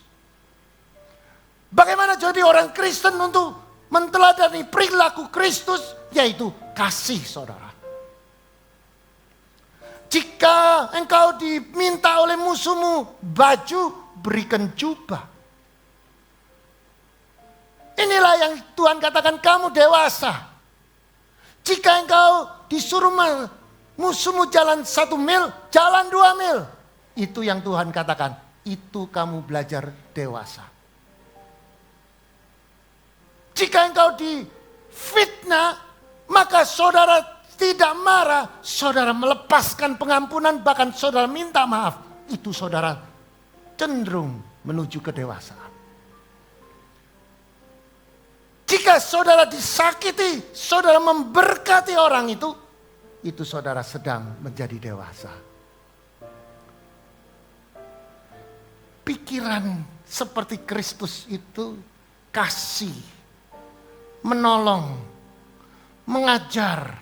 Bagaimana jadi orang Kristen untuk menteladani perilaku Kristus? Yaitu kasih, saudara. Jika engkau diminta oleh musuhmu baju, berikan jubah. Inilah yang Tuhan katakan, kamu dewasa. Jika engkau disuruh musuhmu jalan 1 mil, jalan 2 mil. Itu yang Tuhan katakan, itu kamu belajar dewasa. Jika engkau difitnah, maka saudara tidak marah, saudara melepaskan pengampunan, bahkan saudara minta maaf. Itu saudara cenderung menuju kedewasaan. Jika saudara disakiti, saudara memberkati orang itu saudara sedang menjadi dewasa. Pikiran seperti Kristus itu kasih, menolong, mengajar,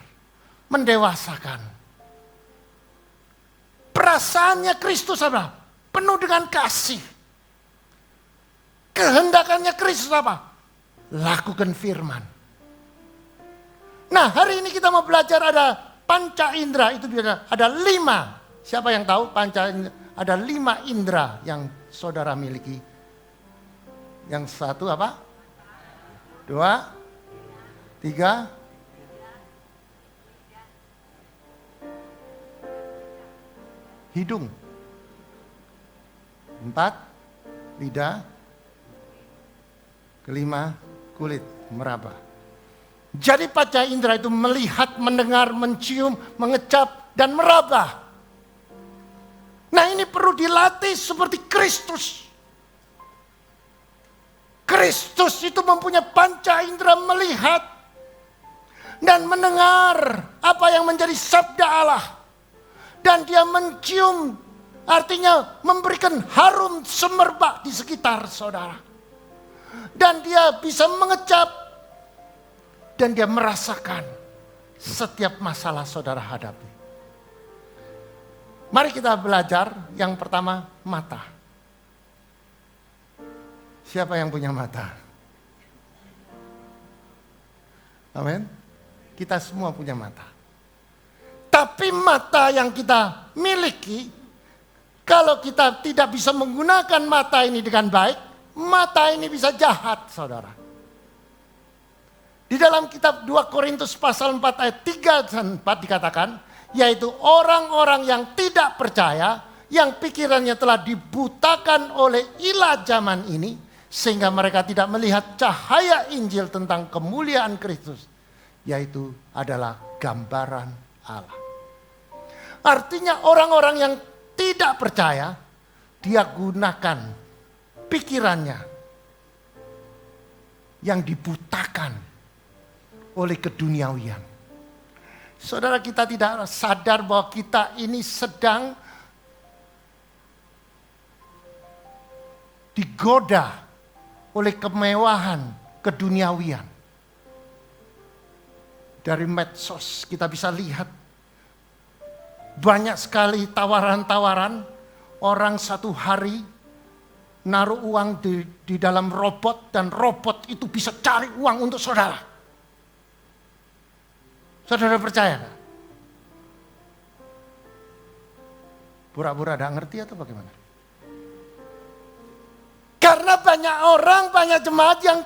mendewasakan. Perasaannya Kristus apa? Penuh dengan kasih. Kehendakannya Kristus apa? Lakukan firman. Nah, hari ini kita mau belajar ada panca indera, itu ada 5. Siapa yang tahu panca indera? Ada 5 indera yang saudara miliki. Yang satu apa? 2, 3, hidung. 4, lidah. Kelima, kulit, meraba. Jadi panca indera itu melihat, mendengar, mencium, mengecap, dan meraba. Nah, ini perlu dilatih seperti Kristus. Kristus itu mempunyai panca indera melihat dan mendengar apa yang menjadi sabda Allah. Dan dia mencium, artinya memberikan harum semerbak di sekitar saudara. Dan dia bisa mengecap dan dia merasakan setiap masalah saudara hadapi. Mari kita belajar yang pertama, mata. Siapa yang punya mata? Amin. Kita semua punya mata. Tapi mata yang kita miliki, kalau kita tidak bisa menggunakan mata ini dengan baik, mata ini bisa jahat, saudara. Di dalam kitab 2 Korintus pasal 4 ayat 3 dan 4 dikatakan, yaitu orang-orang yang tidak percaya, yang pikirannya telah dibutakan oleh ilah zaman ini, sehingga mereka tidak melihat cahaya Injil tentang kemuliaan Kristus, yaitu adalah gambaran Allah. Artinya orang-orang yang tidak percaya, dia gunakan pikirannya yang dibutakan oleh keduniawian. Saudara, kita tidak sadar bahwa kita ini sedang digoda oleh kemewahan keduniawian. Dari medsos kita bisa lihat banyak sekali tawaran-tawaran, orang satu hari naruh uang di dalam robot dan robot itu bisa cari uang untuk saudara. Saudara percaya nggak? Pura-pura tidak ngerti atau bagaimana? Karena banyak orang, banyak jemaat yang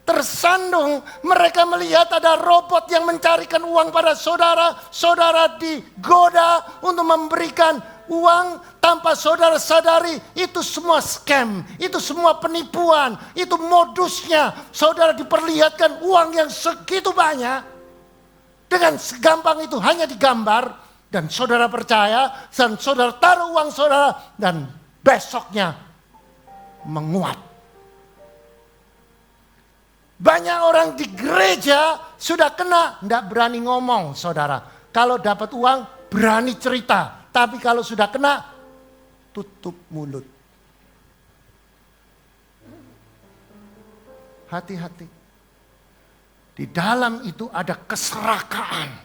tersandung. Mereka melihat ada robot yang mencarikan uang pada saudara. Saudara digoda untuk memberikan uang tanpa saudara sadari. Itu semua scam, itu semua penipuan, itu modusnya. Saudara diperlihatkan uang yang segitu banyak. Dengan segampang itu hanya digambar. Dan saudara percaya, dan saudara taruh uang saudara. Dan besoknya menguap. Banyak orang di gereja sudah kena, tidak berani ngomong saudara. Kalau dapat uang berani cerita, tapi kalau sudah kena tutup mulut. Hati-hati. Di dalam itu ada keserakaan.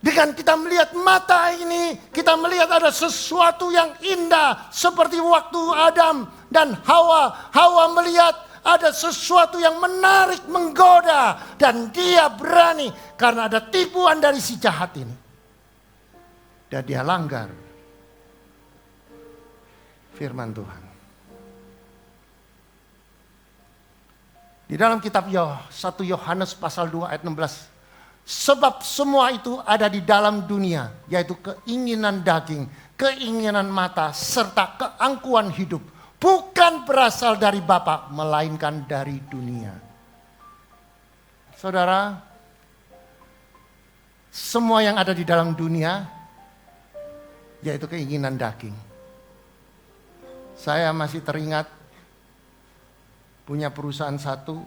Dengan kita melihat mata ini, kita melihat ada sesuatu yang indah. Seperti waktu Adam dan Hawa. Hawa melihat ada sesuatu yang menarik, menggoda. Dan dia berani karena ada tipuan dari si jahat ini. Dan dia langgar firman Tuhan. Di dalam kitab 1 Yohanes pasal 2 ayat 16. Sebab semua itu ada di dalam dunia, yaitu keinginan daging, keinginan mata, serta keangkuhan hidup. Bukan berasal dari Bapa, melainkan dari dunia. Saudara, semua yang ada di dalam dunia, yaitu keinginan daging. Saya masih teringat punya perusahaan satu,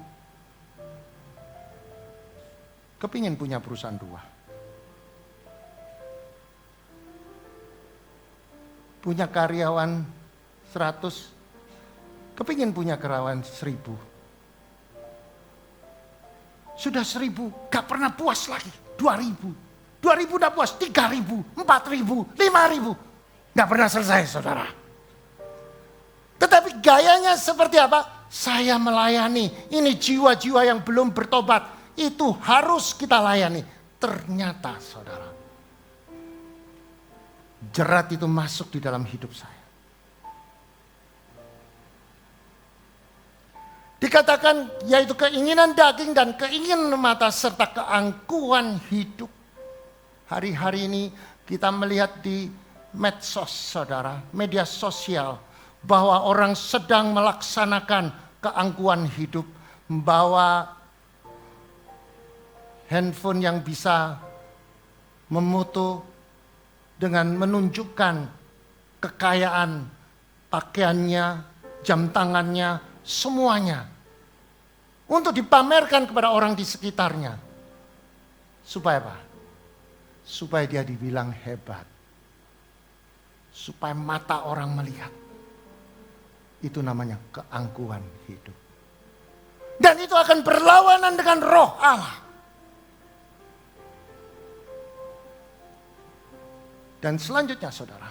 kepingin punya perusahaan 2. Punya karyawan 100, kepingin punya karyawan 1000. Sudah 1000, gak pernah puas lagi. 2000 udah puas, 3000, 4000, 5000. Gak pernah selesai saudara. Tetapi gayanya seperti apa? Saya melayani, ini jiwa-jiwa yang belum bertobat. Itu harus kita layani. Ternyata saudara, jerat itu masuk di dalam hidup saya. Dikatakan yaitu keinginan daging dan keinginan mata serta keangkuhan hidup. Hari-hari ini kita melihat di medsos saudara, media sosial, bahwa orang sedang melaksanakan keangkuhan hidup, membawa handphone yang bisa memoto dengan menunjukkan kekayaan, pakaiannya, jam tangannya, semuanya. Untuk dipamerkan kepada orang di sekitarnya. Supaya apa? Supaya dia dibilang hebat. Supaya mata orang melihat. Itu namanya keangkuhan hidup. Dan itu akan berlawanan dengan roh Allah. Dan selanjutnya saudara,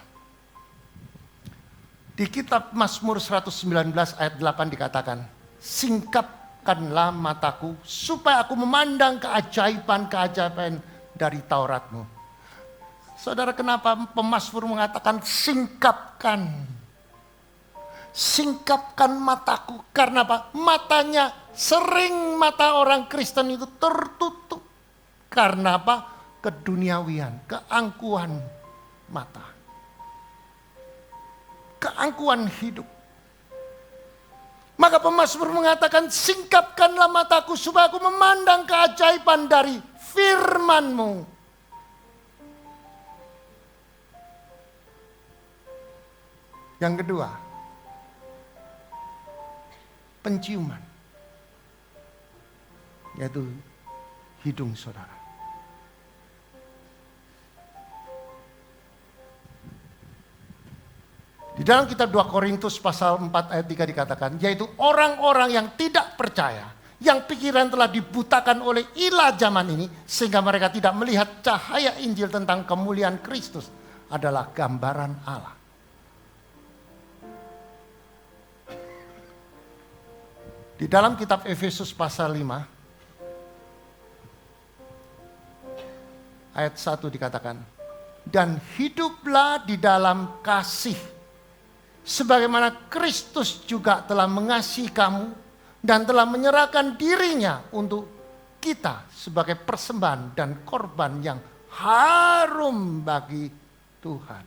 di kitab Mazmur 119 ayat 8 dikatakan, singkapkanlah mataku supaya aku memandang keajaiban-keajaiban dari Tauratmu. Saudara, kenapa pemazmur mengatakan singkapkan? Singkapkan mataku. Karena apa? Matanya, sering mata orang Kristen itu tertutup. Karena apa? Keduniawian, keangkuhan mata. Keangkuhan hidup. Maka pemazmur mengatakan, singkapkanlah mataku supaya aku memandang keajaiban dari firman-Mu. Yang kedua, penciuman, yaitu hidung saudara. Di dalam kitab 2 Korintus pasal 4 ayat 3 dikatakan, yaitu orang-orang yang tidak percaya, yang pikiran telah dibutakan oleh ilah zaman ini, sehingga mereka tidak melihat cahaya Injil tentang kemuliaan Kristus adalah gambaran Allah. Di dalam kitab Efesus pasal 5 ayat 1 dikatakan, dan hiduplah di dalam kasih, sebagaimana Kristus juga telah mengasihi kamu dan telah menyerahkan dirinya untuk kita sebagai persembahan dan korban yang harum bagi Tuhan.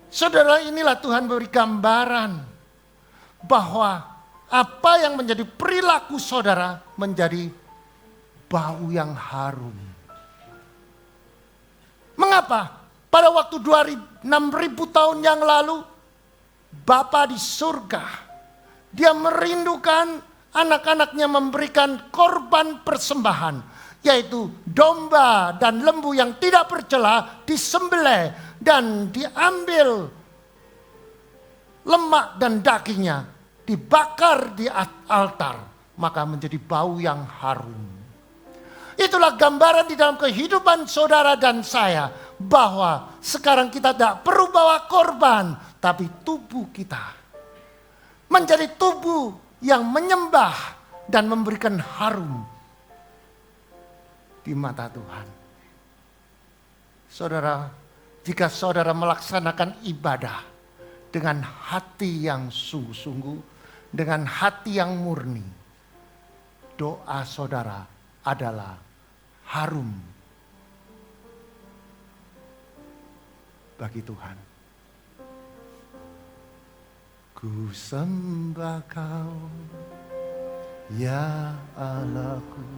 Saudara, inilah Tuhan beri gambaran bahwa apa yang menjadi perilaku saudara menjadi bau yang harum. Mengapa? Pada waktu 6.000 tahun yang lalu, Bapa di surga, dia merindukan anak-anaknya memberikan korban persembahan, yaitu domba dan lembu yang tidak bercela, disembelih dan diambil lemak dan dagingnya, dibakar di altar, maka menjadi bau yang harum. Itulah gambaran di dalam kehidupan saudara dan saya, bahwa sekarang kita tidak perlu bawa korban, tapi tubuh kita menjadi tubuh yang menyembah dan memberikan harum di mata Tuhan. Saudara, jika saudara melaksanakan ibadah dengan hati yang sungguh-sungguh, dengan hati yang murni, doa saudara adalah harum bagi Tuhan. Ku sembah Kau, ya Allahku,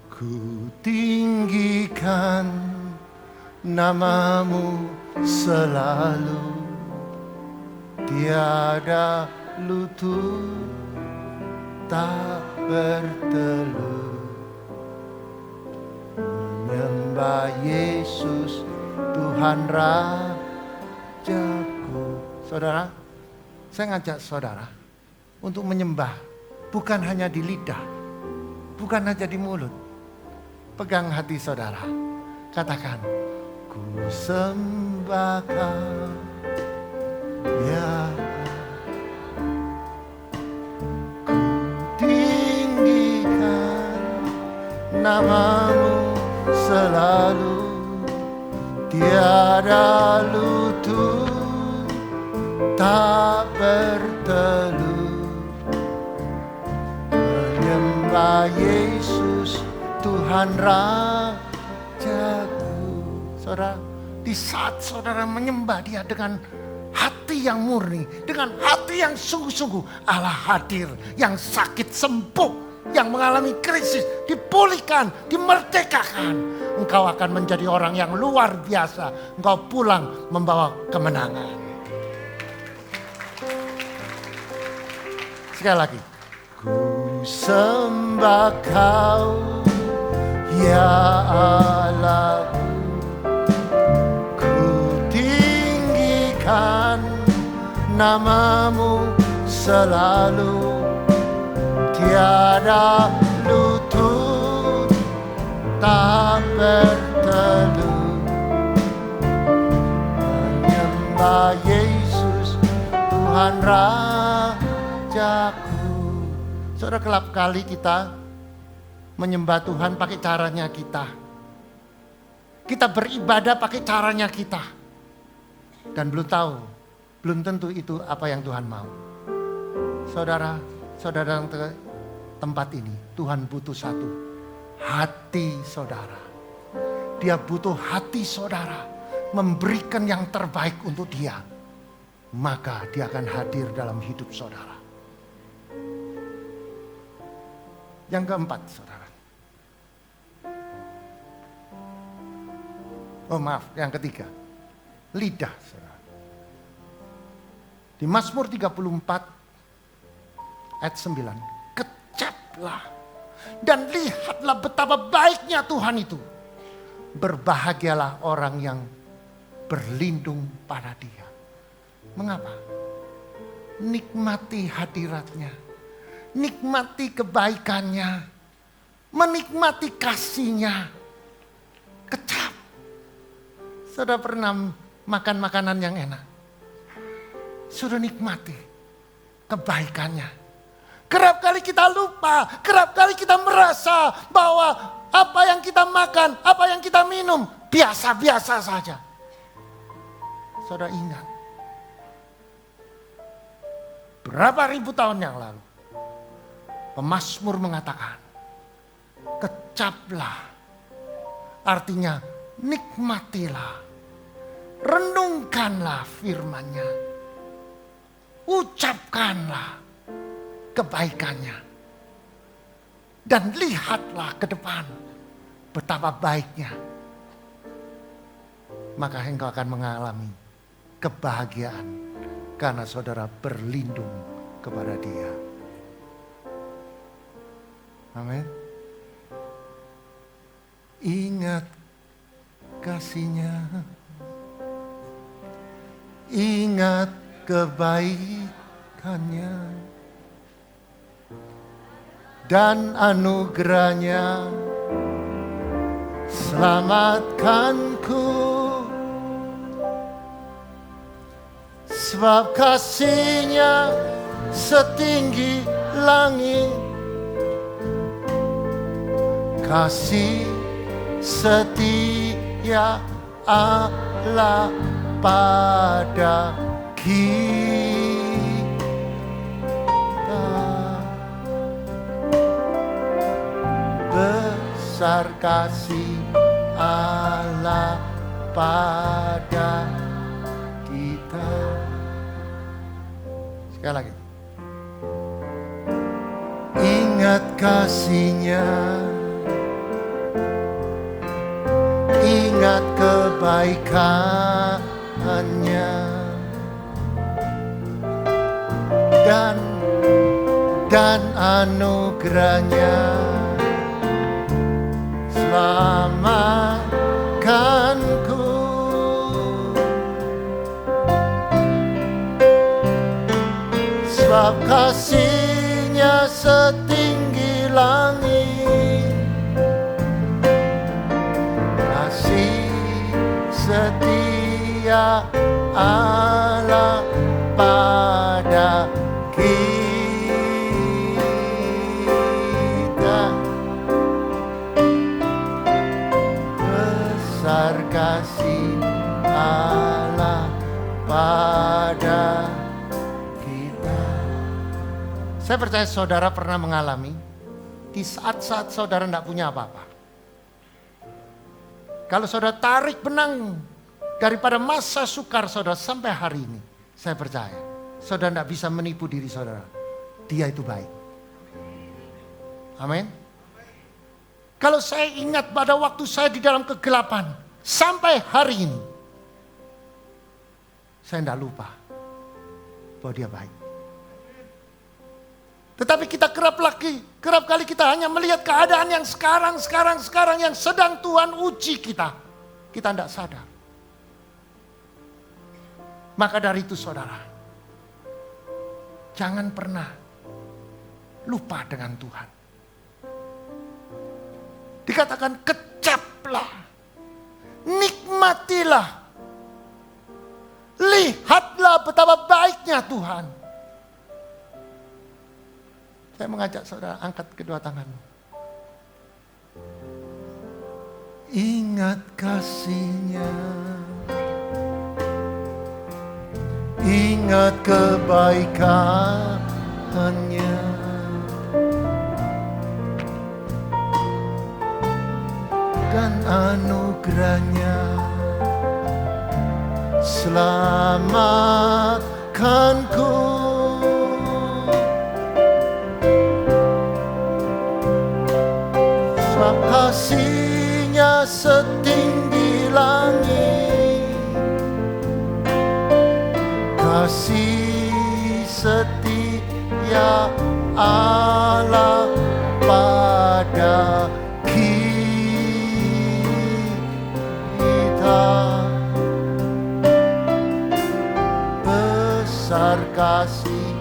ku tinggikan nama-Mu selalu. Tiada lutut tak bertelur, menyembah Yesus Tuhan Rajaku. Saudara, saya ngajak saudara untuk menyembah, bukan hanya di lidah, bukan hanya di mulut. Pegang hati saudara, katakan, ku sembah Kau, ya, ku tinggikan nama-Mu selalu. Tiada lutut tak bertelur, menyembah Yesus Tuhan Rajaku. Saudara, di saat saudara menyembah Dia dengan hati yang murni, dengan hati yang sungguh-sungguh, Allah hadir. Yang sakit sembuh, yang mengalami krisis dipulihkan, dimerdekakan. Engkau akan menjadi orang yang luar biasa. Engkau pulang membawa kemenangan. Sekali lagi. Ku sembah Kau, ya Allahku, ku tinggikan nama-Mu selalu. Tiada lutut tak bertelur, menyembah Yesus Tuhan Rajaku. Saudara, kelap kali kita menyembah Tuhan pakai caranya kita. Kita beribadah pakai caranya kita. Dan belum tentu itu apa yang Tuhan mau. Saudara datang ke tempat ini, Tuhan butuh satu, hati saudara. Dia butuh hati saudara, memberikan yang terbaik untuk Dia. maka dia akan hadir dalam hidup saudara. Yang keempat, saudara. Oh maaf, yang ketiga. Lidah, saudara. Di Mazmur 34 ayat 9. Kecaplah dan lihatlah betapa baiknya Tuhan itu. Berbahagialah orang yang berlindung pada Dia. Mengapa? Nikmati hadiratnya, nikmati kebaikannya, menikmati kasihnya. Kecap. Sudah pernah makan makanan yang enak? Sudah nikmati kebaikannya. Kerap kali kita lupa, kerap kali kita merasa bahwa apa yang kita makan, apa yang kita minum, biasa-biasa saja. Saudara ingat, berapa ribu tahun yang lalu, pemazmur mengatakan, kecaplah, artinya nikmatilah, renungkanlah firman-Nya, ucapkanlah kebaikannya, dan lihatlah ke depan betapa baiknya. Maka engkau akan mengalami kebahagiaan karena saudara berlindung kepada Dia. Amin. Ingat kasih-Nya, ingat kebaikannya dan anugerahnya, selamatkanku. Sebab kasih-Nya setinggi langit, kasih setia Allah pada kita. Besar kasih Allah pada kita. Sekali lagi. Ingat kasih-Nya, ingat kebaikannya, dan anugerahnya, selamatkanku. Sebab kasih-Nya setinggi langit, kasih setia Allah pada kita. Besar kasih Allah pada kita. Saya percaya saudara pernah mengalami di saat-saat saudara tidak punya apa-apa. Kalau saudara tarik benang daripada masa sukar saudara sampai hari ini, saya percaya saudara tidak bisa menipu diri saudara. Dia itu baik. Amin. Kalau saya ingat pada waktu saya di dalam kegelapan sampai hari ini, saya tidak lupa bahwa Dia baik. Tetapi kita kerap kali kita hanya melihat keadaan yang sekarang yang sedang Tuhan uji kita. Kita tidak sadar. Maka dari itu saudara, jangan pernah lupa dengan Tuhan. Dikatakan kecaplah, nikmatilah, lihatlah betapa baiknya Tuhan. Saya mengajak saudara angkat kedua tanganmu. Ingat kasih-Nya, ingat kebaikannya, dan anugerahnya, selamatkanku. Tuhanku. Sebab kasih-Nya setinggi langit, kasih setia Allah pada kita. Besar kasih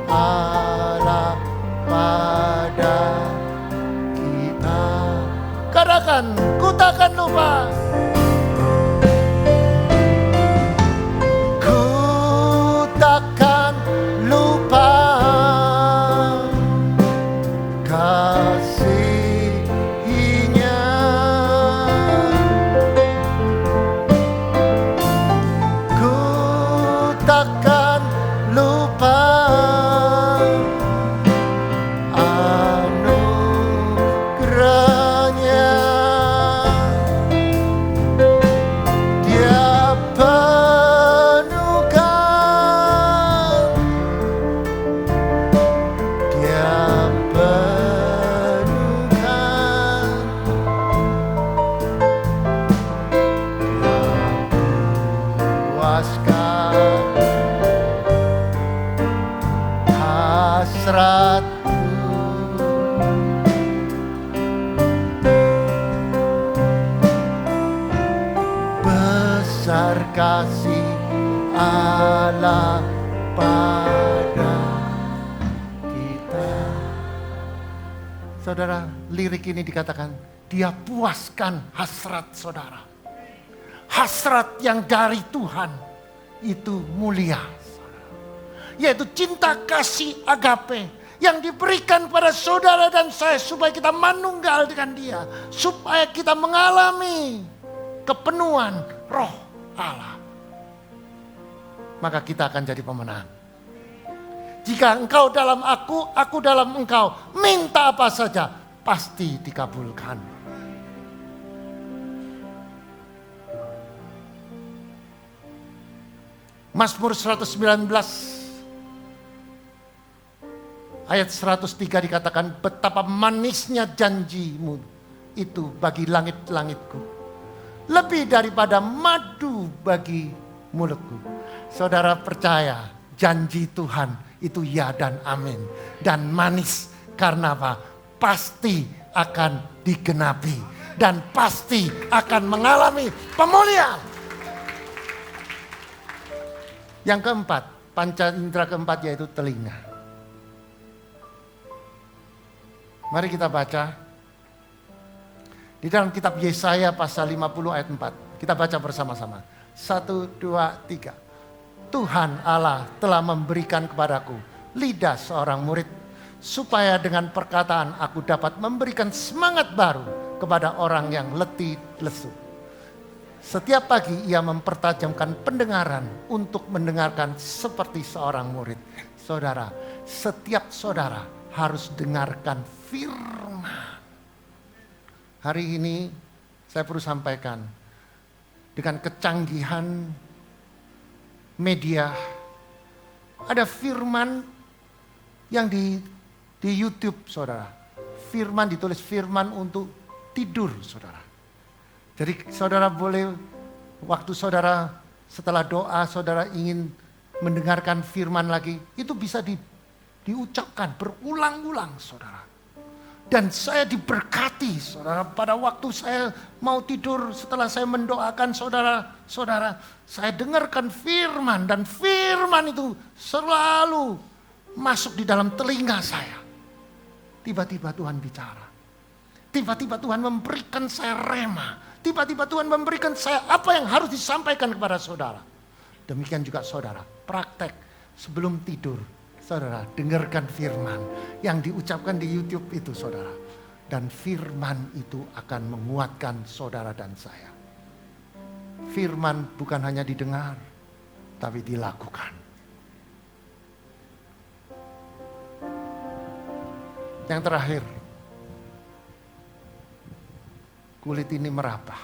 Allah pada kita. Katakan, ku takkan lupa. Ku takkan lupa kasih-Nya. Ku takkan lupa anugerah-Nya. Dia penuhkan, Dia penuhkan, puaskan hasratku. Besar kasih Allah pada kita. Saudara, lirik ini dikatakan, Dia puaskan hasrat saudara. Hasrat yang dari Tuhan itu mulia, yaitu cinta kasih agape yang diberikan pada saudara dan saya supaya kita manunggal dengan Dia, supaya kita mengalami kepenuhan Roh Allah. Maka kita akan jadi pemenang. Jika engkau dalam aku dalam engkau, minta apa saja pasti dikabulkan. Mazmur 119 ayat 103 dikatakan, betapa manisnya janji-Mu itu bagi langit-langitku, lebih daripada madu bagi mulutku. Saudara percaya janji Tuhan itu ya dan amin. Dan manis karena apa? Pasti akan digenapi dan pasti akan mengalami pemulihan. Yang keempat, panca indera keempat yaitu telinga. Mari kita baca di dalam kitab Yesaya pasal 50 ayat 4. Kita baca bersama-sama. 1, 2, 3. Tuhan Allah telah memberikan kepadaku lidah seorang murid, supaya dengan perkataan aku dapat memberikan semangat baru kepada orang yang letih lesu. Setiap pagi ia mempertajamkan pendengaran untuk mendengarkan seperti seorang murid. Saudara, setiap saudara harus dengarkan firman. Hari ini saya perlu sampaikan, dengan kecanggihan media, ada firman yang di YouTube, saudara. Firman ditulis firman untuk tidur, saudara. Jadi saudara boleh, waktu saudara setelah doa, saudara ingin mendengarkan firman lagi, itu bisa diucapkan berulang-ulang, saudara. Dan saya diberkati, saudara, pada waktu saya mau tidur setelah saya mendoakan saudara-saudara, saya dengarkan firman dan firman itu selalu masuk di dalam telinga saya. Tiba-tiba Tuhan bicara. Tiba-tiba Tuhan memberikan saya rema. Tiba-tiba Tuhan memberikan saya apa yang harus disampaikan kepada saudara. Demikian juga saudara, praktek sebelum tidur. Saudara, dengarkan firman yang diucapkan di YouTube itu, saudara. Dan firman itu akan menguatkan saudara dan saya. Firman bukan hanya didengar, tapi dilakukan. Yang terakhir, kulit ini merapah.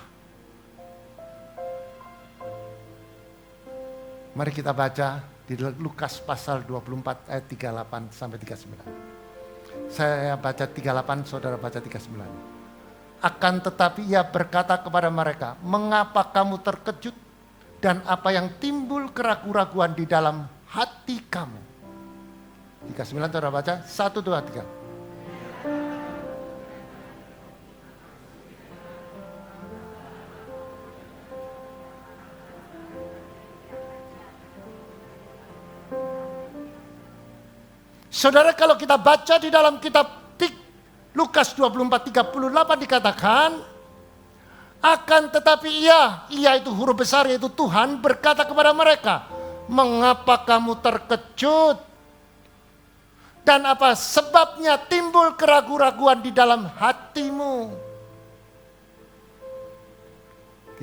Mari kita baca Di Lukas pasal 24 ayat 38 sampai 39. Saya baca 38, saudara baca 39. Akan tetapi ia berkata kepada mereka, mengapa kamu terkejut dan apa yang timbul keraguan-raguan di dalam hati kamu? 39 saudara baca, 1, 2, 3. Saudara, kalau kita baca di dalam kitab Lukas 24:38 dikatakan, akan tetapi ia itu huruf besar yaitu Tuhan berkata kepada mereka, mengapa kamu terkejut? Dan apa sebabnya timbul keraguan-raguan di dalam hatimu?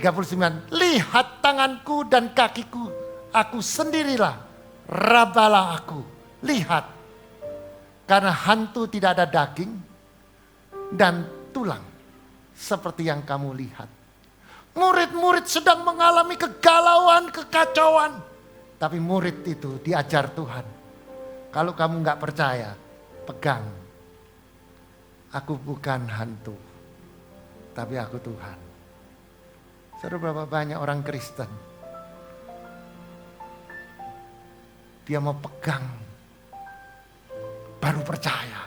39, lihat tanganku dan kakiku, aku sendirilah, rabalah aku, lihat. Karena hantu tidak ada daging dan tulang seperti yang kamu lihat. Murid-murid sedang mengalami kegalauan, kekacauan. Tapi murid itu diajar Tuhan. Kalau kamu gak percaya, pegang. Aku bukan hantu, tapi aku Tuhan. Saudara, berapa banyak orang Kristen, dia mau pegang, baru percaya.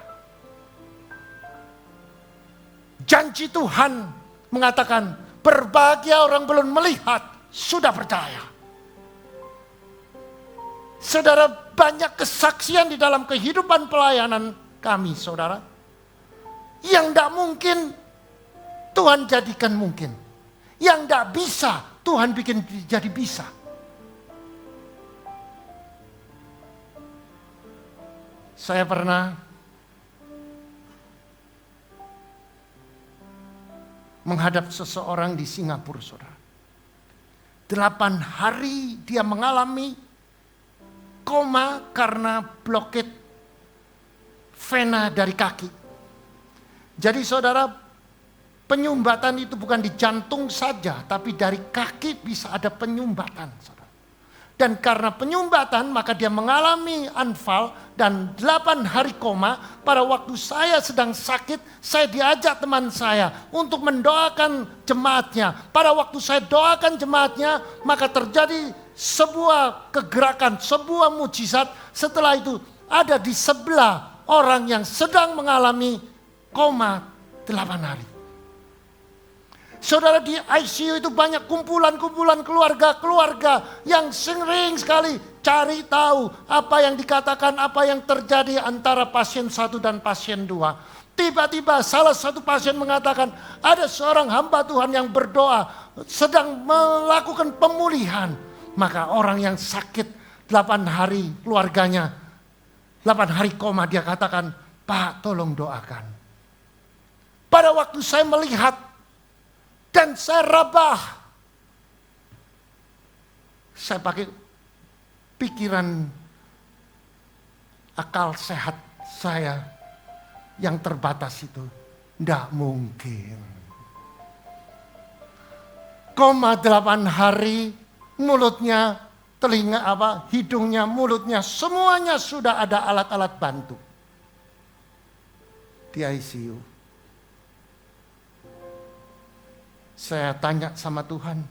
Janji Tuhan mengatakan, berbahagia orang belum melihat, sudah percaya. Saudara, banyak kesaksian di dalam kehidupan pelayanan kami, saudara, yang tidak mungkin Tuhan jadikan mungkin. Yang tidak bisa Tuhan bikin jadi bisa. Saya pernah menghadap seseorang di Singapura, saudara. 8 hari dia mengalami koma karena blokade vena dari kaki. Jadi saudara, penyumbatan itu bukan di jantung saja, tapi dari kaki bisa ada penyumbatan, saudara. Dan karena penyumbatan maka dia mengalami anfal dan 8 hari koma. Pada waktu saya sedang sakit, saya diajak teman saya untuk mendoakan jemaatnya. Pada waktu saya doakan jemaatnya, maka terjadi sebuah kegerakan, sebuah mujizat. Setelah itu ada di sebelah orang yang sedang mengalami koma 8 hari. Saudara, di ICU itu banyak kumpulan-kumpulan keluarga-keluarga yang sering sekali cari tahu apa yang dikatakan, apa yang terjadi antara pasien 1 dan pasien 2. Tiba-tiba salah satu pasien mengatakan ada seorang hamba Tuhan yang berdoa sedang melakukan pemulihan. Maka orang yang sakit 8 hari keluarganya, 8 hari koma, dia katakan, Pak tolong doakan. Pada waktu saya melihat dan saya rabah, saya pakai pikiran akal sehat saya yang terbatas itu. Tidak mungkin. Koma 8 hari, mulutnya, telinga hidungnya, mulutnya, semuanya sudah ada alat-alat bantu. Di ICU. Saya tanya sama Tuhan,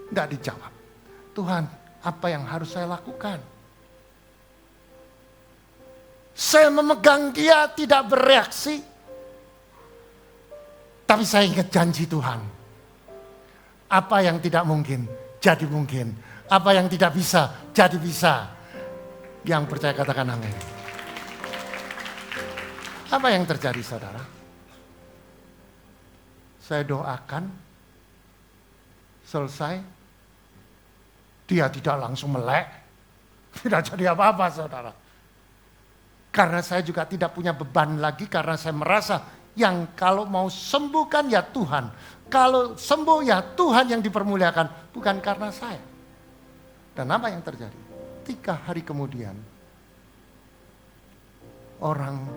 tidak dijawab. Tuhan, apa yang harus saya lakukan? Saya memegang dia, tidak bereaksi. Tapi saya ingat janji Tuhan. Apa yang tidak mungkin, jadi mungkin. Apa yang tidak bisa, jadi bisa. Yang percaya katakan amin. Apa yang terjadi, saudara? Saya doakan. Selesai, dia tidak langsung melek, tidak jadi apa-apa, saudara. Karena saya juga tidak punya beban lagi, karena saya merasa yang kalau mau sembuhkan ya Tuhan. Kalau sembuh ya Tuhan yang dipermuliakan, bukan karena saya. Dan apa yang terjadi? 3 hari kemudian, orang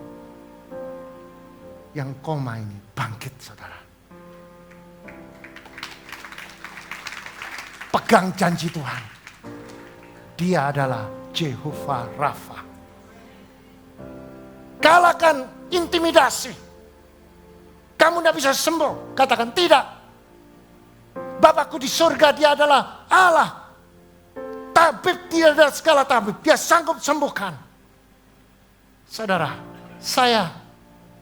yang koma ini bangkit, saudara. Pegang janji Tuhan. Dia adalah Jehovah Rafa. Kalahkan intimidasi. Kamu tidak bisa sembuh. Katakan tidak. Bapakku di surga, dia adalah Allah. Tabib, dia adalah segala tabib. Dia sanggup sembuhkan. Saudara, saya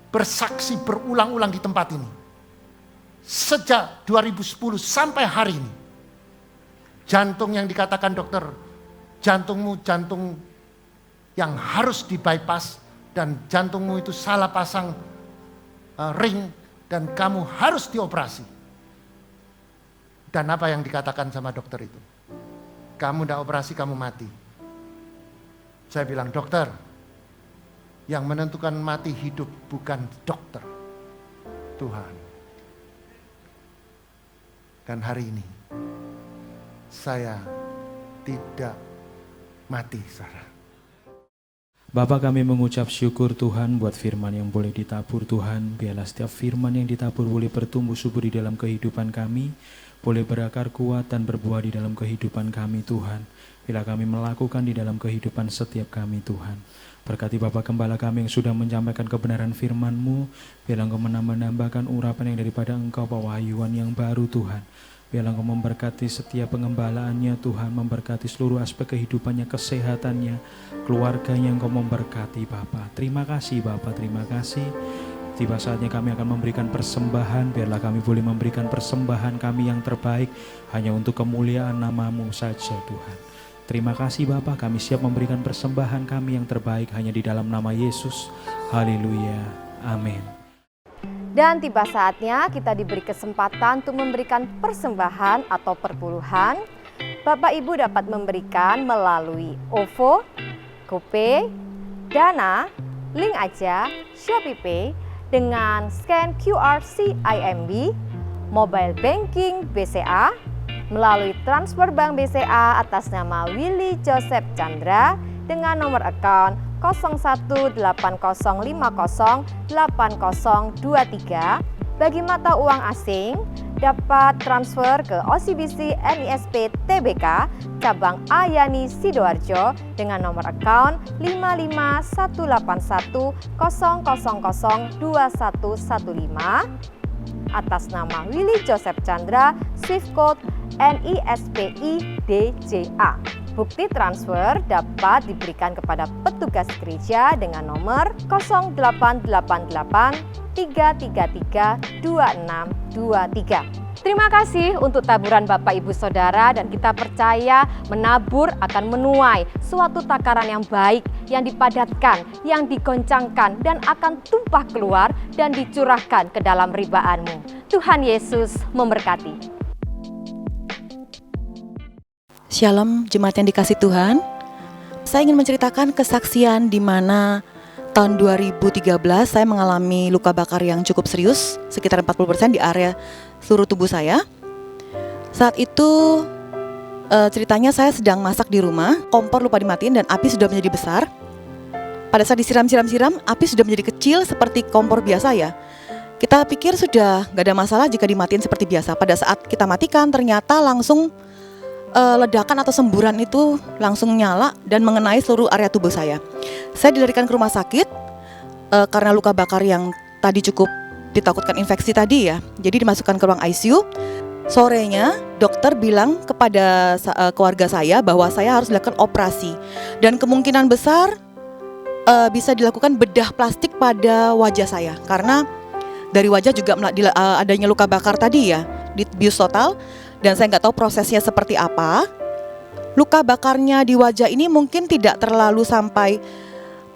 bersaksi berulang-ulang di tempat ini. Sejak 2010 sampai hari ini. Jantung yang dikatakan dokter, jantungmu jantung yang harus di bypass. Dan jantungmu itu salah pasang ring. Dan kamu harus dioperasi. Dan apa yang dikatakan sama dokter itu? Kamu tidak operasi, kamu mati. Saya bilang, dokter, yang menentukan mati hidup bukan dokter, Tuhan. Dan hari ini, saya tidak mati, saudara. Bapa, kami mengucap syukur Tuhan buat firman yang boleh ditabur Tuhan. Biarlah setiap firman yang ditabur boleh bertumbuh subur di dalam kehidupan kami, boleh berakar kuat dan berbuah di dalam kehidupan kami Tuhan. Bila kami melakukan di dalam kehidupan setiap kami Tuhan. Berkati Bapa Gembala kami yang sudah menyampaikan kebenaran firman-Mu. Biarlah Engkau menambahkan urapan yang daripada Engkau, pewahyuan yang baru Tuhan. Biarlah Engkau memberkati setiap pengembalaannya Tuhan, memberkati seluruh aspek kehidupannya, kesehatannya, keluarganya. Engkau memberkati Bapa. Terima kasih Bapa, terima kasih. Tiba saatnya kami akan memberikan persembahan. Biarlah kami boleh memberikan persembahan kami yang terbaik hanya untuk kemuliaan nama-Mu saja Tuhan. Terima kasih Bapa, kami siap memberikan persembahan kami yang terbaik hanya di dalam nama Yesus. Haleluya. Amin. Dan tiba saatnya kita diberi kesempatan untuk memberikan persembahan atau perpuluhan. Bapak Ibu dapat memberikan melalui OVO, GoPay, Dana, Link Aja, ShopeePay dengan scan QR CIMB, Mobile Banking BCA, melalui transfer bank BCA atas nama Willy Joseph Chandra dengan nomor account 0180508023. Bagi mata uang asing dapat transfer ke OCBC NISP TBK cabang Ayani Sidoarjo dengan nomor account 5518100002115 atas nama Willy Joseph Chandra, Swift Code NISPI DJA. Bukti transfer dapat diberikan kepada petugas gereja dengan nomor 0888-333-2623. Terima kasih untuk taburan Bapak Ibu Saudara, dan kita percaya menabur akan menuai suatu takaran yang baik, yang dipadatkan, yang digoncangkan, dan akan tumpah keluar dan dicurahkan ke dalam ribaanmu. Tuhan Yesus memberkati. Shalom jemaat yang dikasih Tuhan. Saya ingin menceritakan kesaksian di mana tahun 2013 saya mengalami luka bakar yang cukup serius, sekitar 40% di area seluruh tubuh saya. Saat itu ceritanya saya sedang masak di rumah, kompor lupa dimatiin dan api sudah menjadi besar. Pada saat disiram-siram, api sudah menjadi kecil seperti kompor biasa ya. Kita pikir sudah gak ada masalah jika dimatiin seperti biasa. Pada saat kita matikan ternyata langsung ledakan atau semburan itu langsung nyala dan mengenai seluruh area tubuh saya. Saya dilarikan ke rumah sakit karena luka bakar yang tadi cukup ditakutkan infeksi tadi ya. Jadi dimasukkan ke ruang ICU. Sorenya dokter bilang kepada keluarga saya bahwa saya harus dilakukan operasi dan kemungkinan besar bisa dilakukan bedah plastik pada wajah saya karena dari wajah juga adanya luka bakar tadi ya, dibius total. Dan saya nggak tahu prosesnya seperti apa. Luka bakarnya di wajah ini mungkin tidak terlalu sampai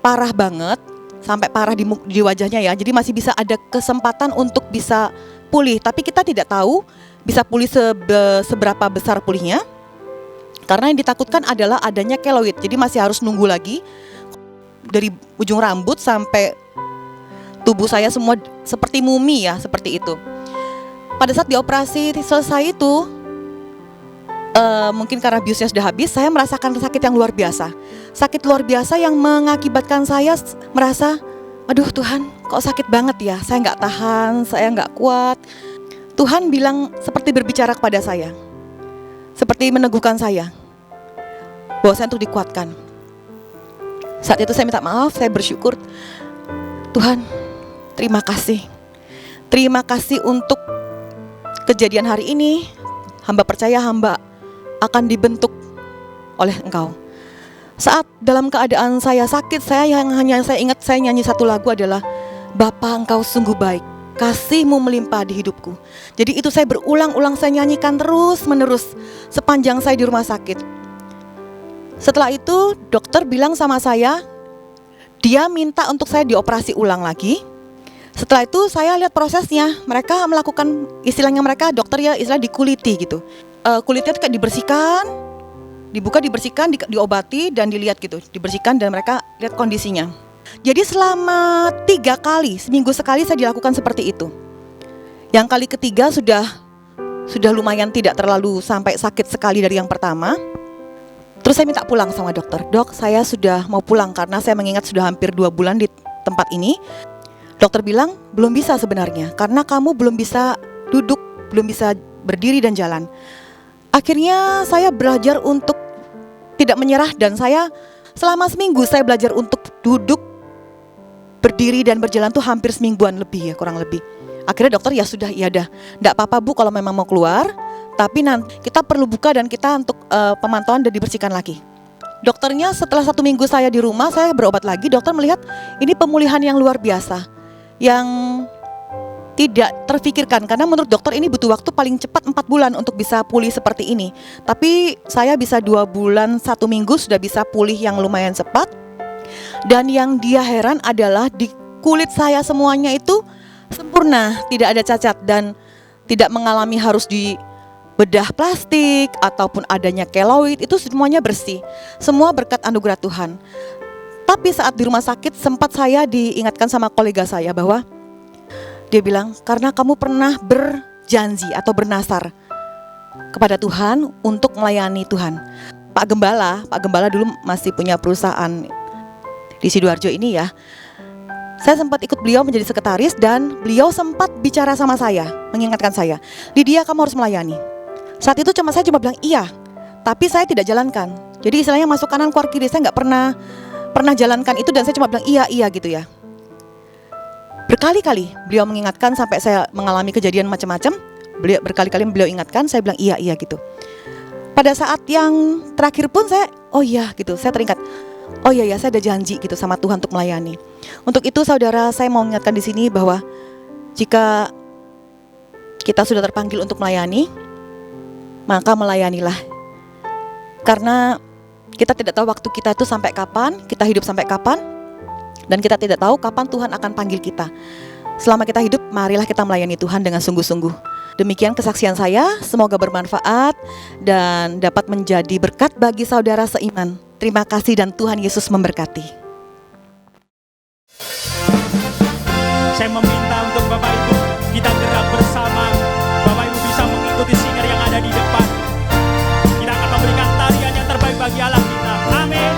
parah banget, sampai parah di wajahnya ya. Jadi masih bisa ada kesempatan untuk bisa pulih. Tapi kita tidak tahu bisa pulih seberapa besar pulihnya. Karena yang ditakutkan adalah adanya keloid. Jadi masih harus nunggu lagi dari ujung rambut sampai tubuh saya semua seperti mumi ya, seperti itu. Pada saat dioperasi selesai itu, mungkin karena biusnya sudah habis, saya merasakan sakit yang luar biasa. Sakit luar biasa yang mengakibatkan saya merasa, aduh Tuhan kok sakit banget ya, saya nggak tahan, saya nggak kuat. Tuhan bilang seperti berbicara kepada saya, seperti meneguhkan saya, bahwa saya untuk dikuatkan. Saat itu saya minta maaf, saya bersyukur. Tuhan, terima kasih. Terima kasih untuk kejadian hari ini. Hamba percaya hamba akan dibentuk oleh Engkau. Saat dalam keadaan saya sakit, saya ingat saya nyanyi satu lagu adalah Bapa Engkau sungguh baik, kasih-Mu melimpah di hidupku. Jadi itu saya berulang-ulang saya nyanyikan terus menerus sepanjang saya di rumah sakit. Setelah itu dokter bilang sama saya, dia minta untuk saya dioperasi ulang lagi. Setelah itu saya lihat prosesnya, mereka melakukan istilahnya dokter ya istilah dikuliti gitu. Kulitnya itu kayak dibersihkan, dibuka, dibersihkan, diobati dan dilihat gitu, dibersihkan dan mereka lihat kondisinya. Jadi selama 3 kali, seminggu sekali saya dilakukan seperti itu. Yang kali ketiga sudah lumayan tidak terlalu sampai sakit sekali dari yang pertama. Terus saya minta pulang sama dokter. Dok, saya sudah mau pulang karena saya mengingat sudah hampir 2 bulan di tempat ini. Dokter bilang belum bisa sebenarnya karena kamu belum bisa duduk, belum bisa berdiri dan jalan. Akhirnya saya belajar untuk tidak menyerah dan saya selama seminggu saya belajar untuk duduk, berdiri dan berjalan tuh hampir semingguan lebih ya, kurang lebih. Akhirnya dokter ya sudah, iya dah, enggak apa-apa Bu kalau memang mau keluar, tapi nanti kita perlu buka dan kita untuk pemantauan dan dibersihkan lagi. Dokternya setelah 1 minggu saya di rumah, saya berobat lagi, dokter melihat ini pemulihan yang luar biasa, yang tidak terfikirkan, karena menurut dokter ini butuh waktu paling cepat 4 bulan untuk bisa pulih seperti ini. Tapi saya bisa 2 bulan 1 minggu sudah bisa pulih yang lumayan cepat. Dan yang dia heran adalah di kulit saya semuanya itu sempurna, tidak ada cacat dan tidak mengalami harus dibedah plastik ataupun adanya keloid, itu semuanya bersih. Semua berkat anugerah Tuhan. Tapi saat di rumah sakit sempat saya diingatkan sama kolega saya bahwa dia bilang, karena kamu pernah berjanji atau bernasar kepada Tuhan untuk melayani Tuhan. Pak Gembala dulu masih punya perusahaan di Sidoarjo ini ya. Saya sempat ikut beliau menjadi sekretaris dan beliau sempat bicara sama saya, mengingatkan saya, Lydia kamu harus melayani. Saat itu saya cuma bilang iya, tapi saya tidak jalankan. Jadi istilahnya masuk kanan keluar kiri, saya nggak pernah jalankan itu dan saya cuma bilang iya gitu ya. Berkali-kali beliau mengingatkan sampai saya mengalami kejadian macam-macam. Berkali-kali beliau ingatkan, saya bilang iya gitu. Pada saat yang terakhir pun saya, oh iya gitu, saya teringat. Oh iya saya ada janji gitu sama Tuhan untuk melayani. Untuk itu saudara, saya mau mengingatkan di sini bahwa jika kita sudah terpanggil untuk melayani, maka melayanilah. Karena kita tidak tahu waktu kita itu sampai kapan, kita hidup sampai kapan. Dan kita tidak tahu kapan Tuhan akan panggil kita. Selama kita hidup, marilah kita melayani Tuhan dengan sungguh-sungguh. Demikian kesaksian saya, semoga bermanfaat dan dapat menjadi berkat bagi saudara seiman. Terima kasih dan Tuhan Yesus memberkati. Saya meminta untuk Bapak Ibu, kita gerak bersama. Bapak Ibu bisa mengikuti singer yang ada di depan. Kita akan memberikan tarian yang terbaik bagi Allah kita. Amin.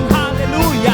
Hallelujah.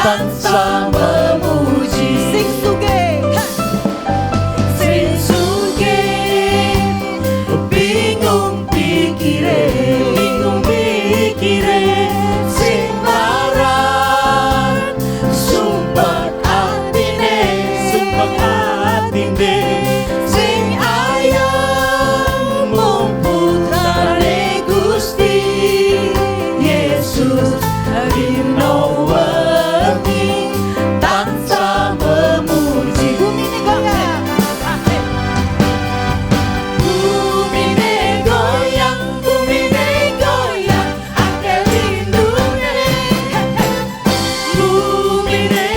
tansah memuji. Sing sugih. Sing sugih bingung pikire, sing laran sumpah atine, sing ayem mung putrane Gusti Yesus dina wengi tansah memuji. Bumine goyang, akeh lindune. Bumine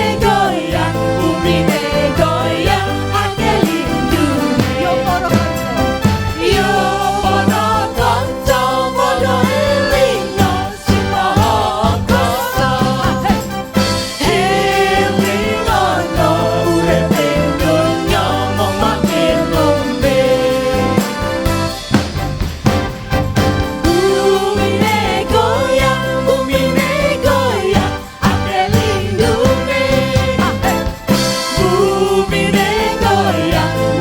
goyang, akeh lindune. Yo para kanca padha elingo sing maha kuwasa. Elingono urip ing donya mung makin ngombe. Bumine goyang, akeh lindune.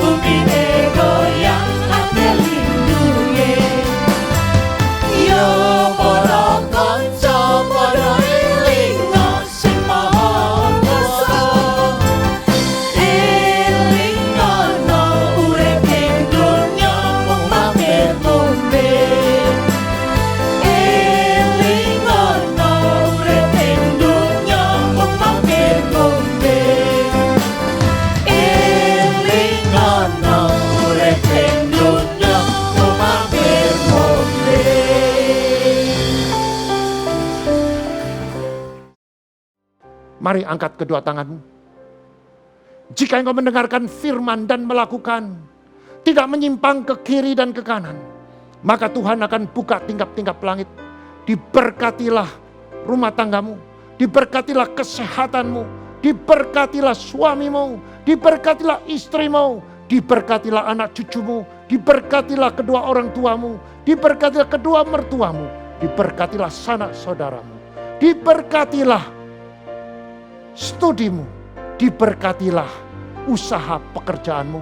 Bumine goyang, akeh lindune. Yo para kanca padha elingo sing maha kuwasa. Elingono urip ing donya mung mampir ngombe. Elingono urip ing donya mung mampir ngombe. Elingono urip ing donya mung mampir ngombe. Mari angkat kedua tanganmu. Jika engkau mendengarkan firman dan melakukan, tidak menyimpang ke kiri dan ke kanan, maka Tuhan akan buka tingkap-tingkap langit. Diberkatilah rumah tanggamu, diberkatilah kesehatanmu, diberkatilah suamimu, diberkatilah istrimu, diberkatilah anak cucumu, diberkatilah kedua orang tuamu, diberkatilah kedua mertuamu, diberkatilah sanak saudaramu, diberkatilah studimu, diberkatilah usaha pekerjaanmu,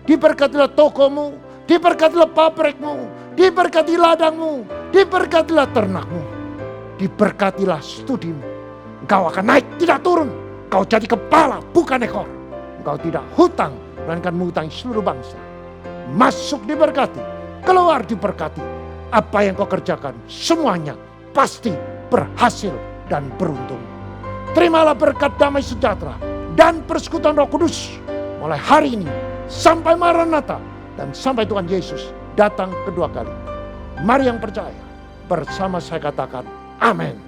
diberkatilah tokomu, diberkatilah pabrikmu, diberkati ladangmu, diberkatilah ternakmu, diberkatilah studimu. Engkau akan naik, tidak turun. Engkau jadi kepala, bukan ekor. Engkau tidak hutang, melainkan menghutangi seluruh bangsa. Masuk diberkati, keluar diberkati. Apa yang kau kerjakan, semuanya pasti berhasil dan beruntung. Terimalah berkat damai sejahtera dan persekutuan Roh Kudus mulai hari ini sampai Maranatha dan sampai Tuhan Yesus datang kedua kali. Mari yang percaya bersama saya katakan amin.